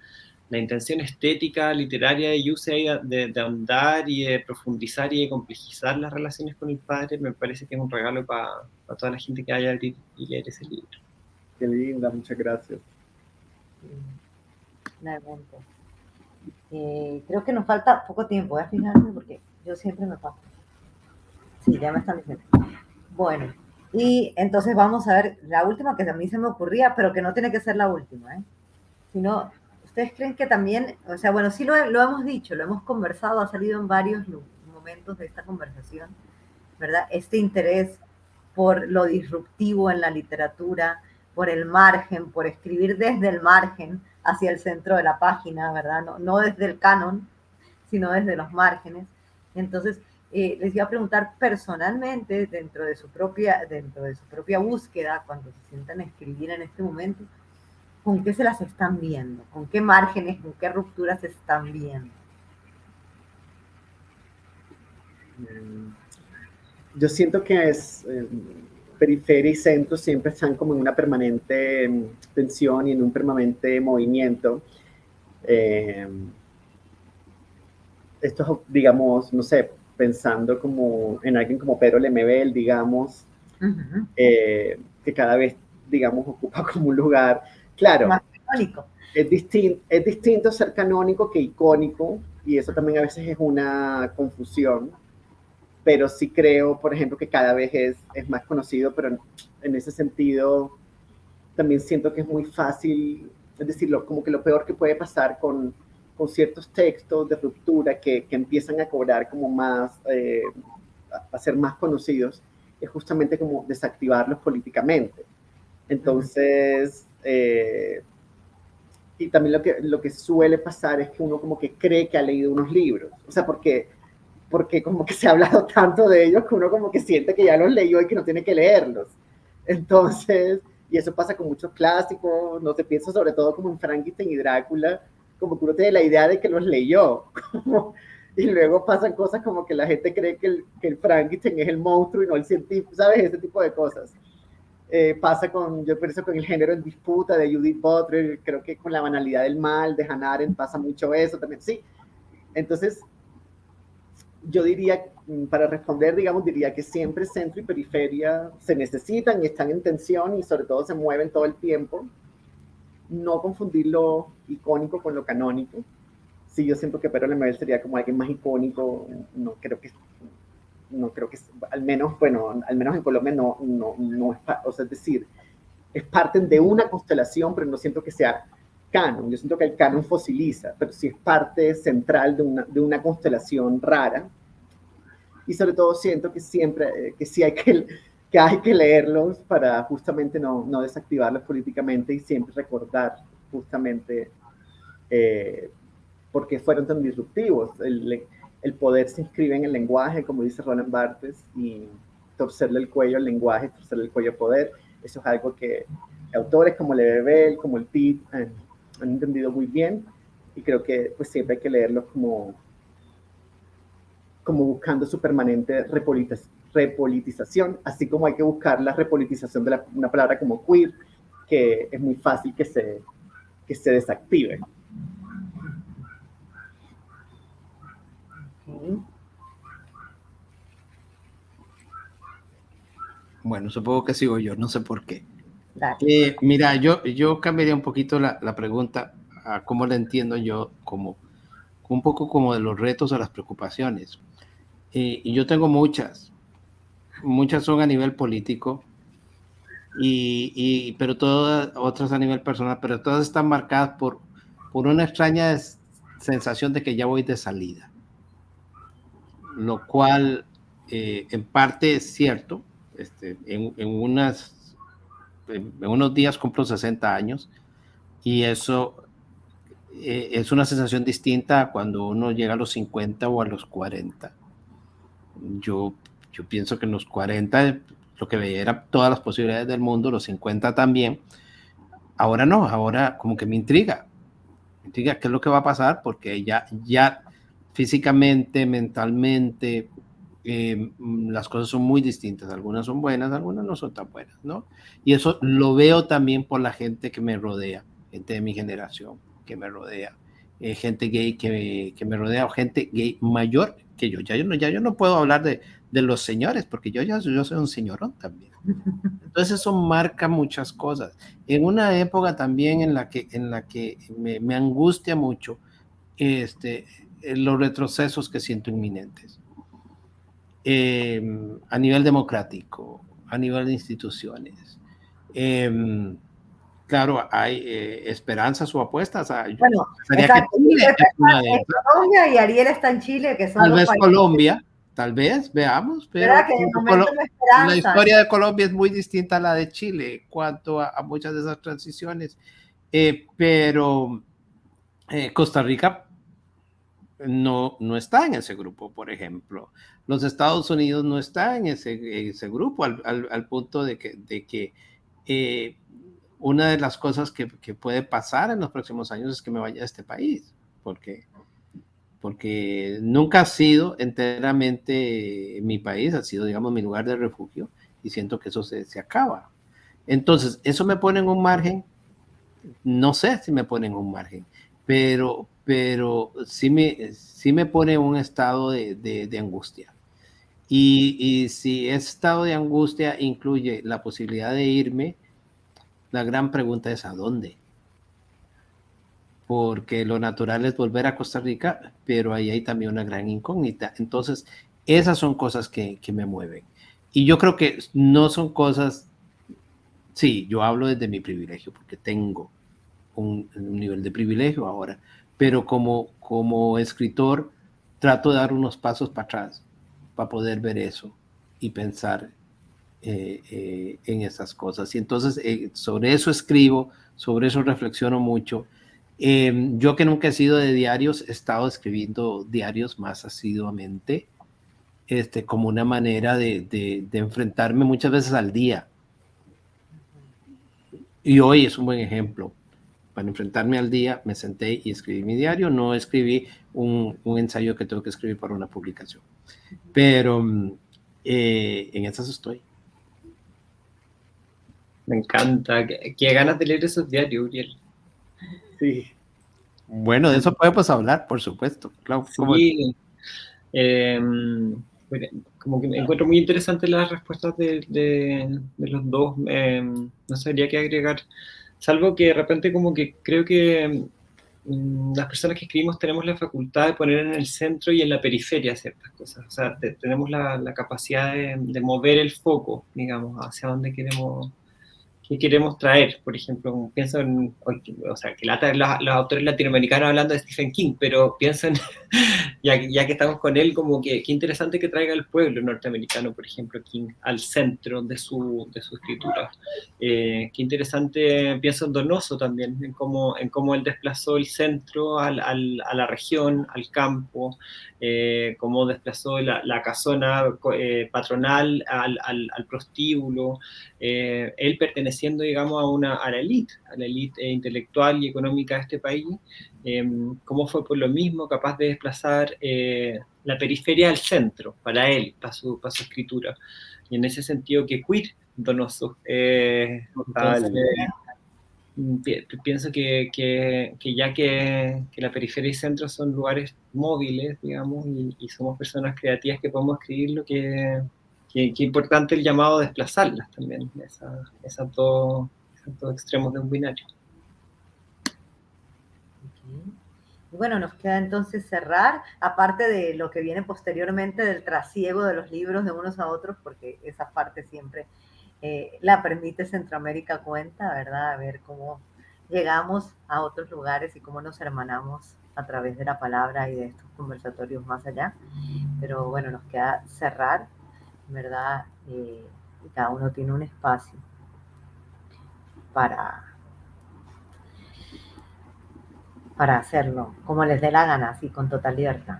intención estética, literaria de Yusei de ahondar y de profundizar y de complejizar las relaciones con el padre, me parece que es un regalo para toda la gente que vaya a abrir y leer ese libro. Qué linda, muchas gracias. Realmente. Creo que nos falta poco tiempo, voy a fijarme porque yo siempre me paso. Sí, ya me están diciendo. Bueno, y entonces vamos a ver la última que a mí se me ocurría, pero que no tiene que ser la última, sino, ¿ustedes creen que también, o sea, bueno, sí lo hemos dicho, lo hemos conversado, ha salido en varios momentos de esta conversación, ¿verdad? Este interés por lo disruptivo en la literatura, por el margen, por escribir desde el margen, hacia el centro de la página, ¿verdad? No desde el canon, sino desde los márgenes. Entonces, les iba a preguntar personalmente, dentro de su propia búsqueda, cuando se sientan a escribir en este momento, ¿con qué se las están viendo? ¿Con qué márgenes, con qué rupturas se están viendo? Yo siento que periferia y centro siempre están como en una permanente tensión y en un permanente movimiento. Esto, digamos, no sé, pensando como en alguien como Pedro Lemebel, digamos, que cada vez, digamos, ocupa como un lugar, claro, más canónico. Es distinto ser canónico que icónico, y eso también a veces es una confusión, pero sí creo, por ejemplo, que cada vez es más conocido, pero en ese sentido también siento que es muy fácil, es decir, como que lo peor que puede pasar con ciertos textos de ruptura que empiezan a cobrar como más, a ser más conocidos, es justamente como desactivarlos políticamente. Entonces, y también lo que suele pasar es que uno como que cree que ha leído unos libros, o sea, porque como que se ha hablado tanto de ellos que uno como que siente que ya los leyó y que no tiene que leerlos. Entonces, y eso pasa con muchos clásicos, no se piensa sobre todo como en Frankenstein y Drácula, como que uno tiene la idea de que los leyó, y luego pasan cosas como que la gente cree que el Frankenstein es el monstruo y no el científico, ¿sabes? Ese tipo de cosas. Pasa yo pienso con el género en disputa de Judith Butler, creo que con la banalidad del mal de Hannah Arendt pasa mucho eso también, sí. Entonces, yo diría, para responder, digamos, diría que siempre centro y periferia se necesitan y están en tensión y sobre todo se mueven todo el tiempo. No confundir lo icónico con lo canónico. Sí, yo siento que Pedro Lemebel sería como alguien más icónico, no creo que al menos en Colombia no es, o sea, es decir, es parte de una constelación, pero no siento que sea canon. Yo siento que el canon fosiliza, pero sí es parte central de una constelación rara. Y sobre todo siento que siempre, que sí hay que leerlos para justamente no desactivarlos políticamente y siempre recordar justamente por qué fueron tan disruptivos. El poder se inscribe en el lenguaje, como dice Roland Barthes, y torcerle el cuello al lenguaje, torcerle el cuello al poder. Eso es algo que autores como Lemebel, como el Pitt, han entendido muy bien, y creo que pues siempre hay que leerlos como buscando su permanente repolitización, así como hay que buscar la repolitización de una palabra como queer, que es muy fácil que se desactive. Bueno, supongo que sigo yo, no sé por qué. Mira, yo cambiaría un poquito la pregunta a cómo la entiendo yo, como un poco como de los retos a las preocupaciones. Y yo tengo muchas son a nivel político, pero todas otras a nivel personal, pero todas están marcadas por una extraña sensación de que ya voy de salida, lo cual en parte es cierto. En unos días cumplo 60 años y eso es una sensación distinta a cuando uno llega a los 50 o a los 40. Yo pienso que en los 40 lo que veía era todas las posibilidades del mundo, los 50 también. Ahora no, ahora como que me intriga qué es lo que va a pasar, porque ya físicamente, mentalmente, las cosas son muy distintas. Algunas son buenas, algunas no son tan buenas, ¿no? Y eso lo veo también por la gente que me rodea, gente de mi generación que me rodea, gente gay que me rodea, o gente gay mayor que yo. Ya yo no puedo hablar de los señores, porque yo soy un señorón también. Entonces eso marca muchas cosas. En una época también en la que me angustia mucho los retrocesos que siento inminentes. A nivel democrático, a nivel de instituciones. Claro, hay esperanzas o apuestas. Bueno, exacto. En Colombia y Ariel está en Chile, que son tal vez países. Colombia, tal vez, veamos, pero que de momento la historia de Colombia es muy distinta a la de Chile en cuanto a muchas de esas transiciones, pero Costa Rica no está en ese grupo, por ejemplo. Los Estados Unidos no están en ese grupo, al punto de que una de las cosas que puede pasar en los próximos años es que me vaya a este país, porque nunca ha sido enteramente mi país, ha sido, digamos, mi lugar de refugio, y siento que eso se acaba. Entonces, eso me pone en un margen, no sé si me pone en un margen, pero sí me pone en un estado de angustia. Y si ese estado de angustia incluye la posibilidad de irme, la gran pregunta es ¿a dónde? Porque lo natural es volver a Costa Rica, pero ahí hay también una gran incógnita. Entonces, esas son cosas que me mueven. Y yo creo que no son cosas, sí, yo hablo desde mi privilegio, porque tengo un nivel de privilegio ahora, pero como escritor trato de dar unos pasos para atrás para poder ver eso y pensar en esas cosas. Y entonces sobre eso escribo, sobre eso reflexiono mucho. Yo que nunca he sido de diarios, he estado escribiendo diarios más asiduamente, como una manera de enfrentarme muchas veces al día. Y hoy es un buen ejemplo. Para enfrentarme al día, me senté y escribí mi diario. No escribí un ensayo que tengo que escribir para una publicación. Pero en esas estoy. Me encanta. Qué ganas de leer esos diarios, Uriel. Sí. Bueno, de eso podemos hablar, por supuesto. Claro, sí. Como que me encuentro muy interesantes las respuestas de los dos. No sabría qué agregar, salvo que de repente como que creo que las personas que escribimos tenemos la facultad de poner en el centro y en la periferia ciertas cosas. O sea, tenemos la capacidad de mover el foco, digamos, hacia donde queremos traer. Por ejemplo, pienso en, o sea, que lata los autores latinoamericanos hablando de Stephen King, pero pienso en, ya que estamos con él, como que qué interesante que traiga al pueblo norteamericano, por ejemplo, King, al centro de su escritura. Qué interesante, pienso en Donoso también, en cómo él desplazó el centro a la región, al campo, cómo desplazó la casona patronal al prostíbulo, él perteneciendo, digamos, a la élite intelectual y económica de este país, cómo fue por lo mismo capaz de desplazar la periferia al centro, para él, para su escritura. Y en ese sentido, que queer Donoso. Entonces, pienso que ya que la periferia y centro son lugares móviles, digamos, y somos personas creativas que podemos escribir lo que importante el llamado a desplazarlas también, esos dos extremos de un binario. Y bueno, nos queda entonces cerrar, aparte de lo que viene posteriormente del trasiego de los libros de unos a otros, porque esa parte siempre la permite Centroamérica Cuenta, ¿verdad? A ver cómo llegamos a otros lugares y cómo nos hermanamos a través de la palabra y de estos conversatorios más allá. Pero bueno, nos queda cerrar, ¿verdad? Y cada uno tiene un espacio para hacerlo, como les dé la gana, así con total libertad.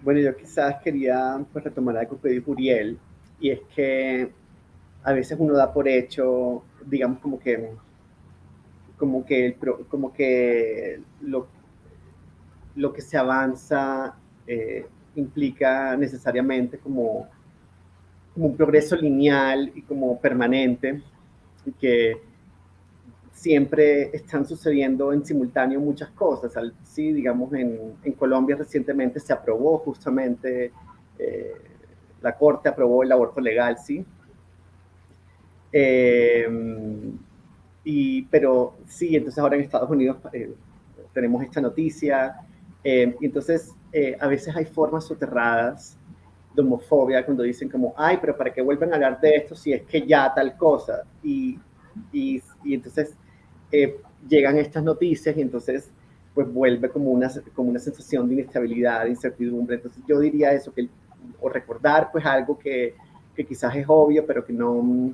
Bueno, yo quizás quería pues, retomar algo que dijo Uriel, y es que a veces uno da por hecho, digamos, como que lo que se avanza implica necesariamente como un progreso lineal y como permanente, y que siempre están sucediendo en simultáneo muchas cosas. Sí, digamos, en Colombia recientemente se aprobó justamente, la Corte aprobó el aborto legal, sí. Pero sí, entonces ahora en Estados Unidos tenemos esta noticia, y entonces a veces hay formas soterradas de homofobia cuando dicen como, ay, pero ¿para qué vuelven a hablar de esto si es que ya tal cosa? Y entonces llegan estas noticias y entonces pues vuelve como una sensación de inestabilidad, de incertidumbre. Entonces yo diría eso, o recordar pues algo que quizás es obvio, pero que no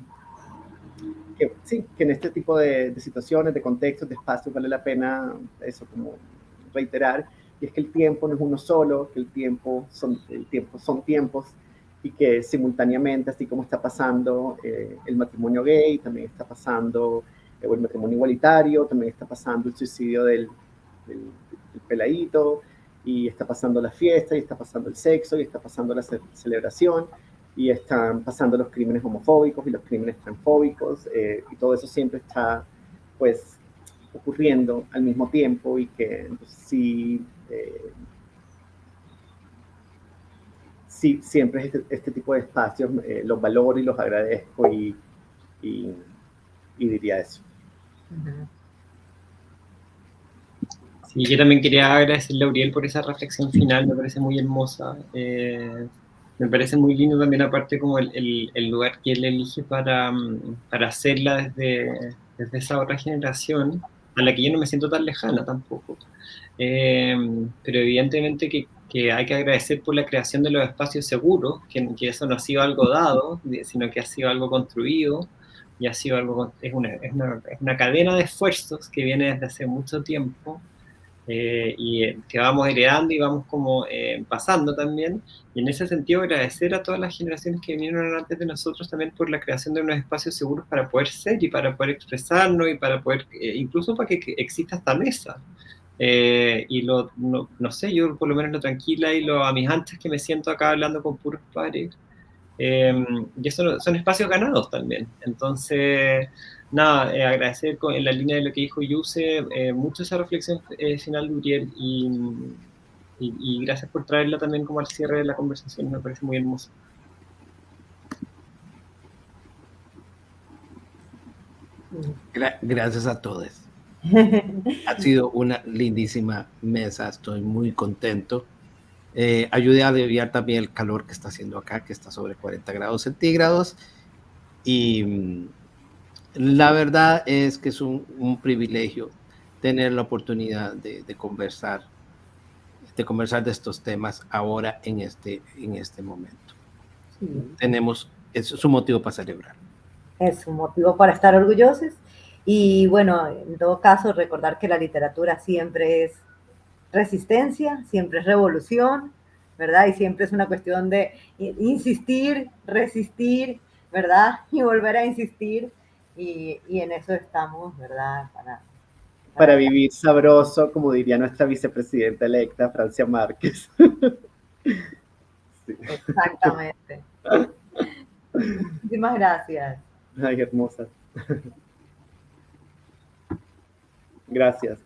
sí, que en este tipo de situaciones, de contextos, de espacios, vale la pena eso como reiterar, y es que el tiempo no es uno solo, que el tiempo son tiempos, y que simultáneamente, así como está pasando el matrimonio gay, también está pasando o el matrimonio igualitario, también está pasando el suicidio del peladito, y está pasando la fiesta, y está pasando el sexo, y está pasando la celebración, y están pasando los crímenes homofóbicos y los crímenes transfóbicos, y todo eso siempre está, pues, ocurriendo al mismo tiempo, y que entonces, sí, siempre este tipo de espacios los valoro y los agradezco, y diría eso. Sí, yo también quería agradecerle a Uriel por esa reflexión final, me parece muy hermosa. Me parece muy lindo también, aparte, como el lugar que él elige para hacerla desde esa otra generación, a la que yo no me siento tan lejana tampoco. Pero evidentemente que hay que agradecer por la creación de los espacios seguros, que eso no ha sido algo dado, sino que ha sido algo construido, y ha sido algo, es una cadena de esfuerzos que viene desde hace mucho tiempo. Y que vamos heredando y vamos como pasando también, y en ese sentido agradecer a todas las generaciones que vinieron antes de nosotros también por la creación de unos espacios seguros para poder ser y para poder expresarnos y para poder, incluso para que exista esta mesa. No sé, yo por lo menos lo tranquila y lo a mis anchas que me siento acá hablando con puros pares, y eso son espacios ganados también. Entonces, nada, agradecer en la línea de lo que dijo Yuse, mucho esa reflexión final de Uriel, y gracias por traerla también como al cierre de la conversación, me parece muy hermoso. Gracias a todos. Ha sido una lindísima mesa, estoy muy contento. Ayudé a aliviar también el calor que está haciendo acá, que está sobre 40 grados centígrados. Y la verdad es que es un privilegio tener la oportunidad de conversar de estos temas ahora en este momento. Sí. Eso es un motivo para celebrar. Es un motivo para estar orgullosos. Y bueno, en todo caso, recordar que la literatura siempre es resistencia, siempre es revolución, ¿verdad? Y siempre es una cuestión de insistir, resistir, ¿verdad? Y volver a insistir, y en eso estamos, ¿verdad? Para vivir sabroso, como diría nuestra vicepresidenta electa, Francia Márquez. Sí. Exactamente. Muchísimas gracias. Ay, hermosa. Gracias.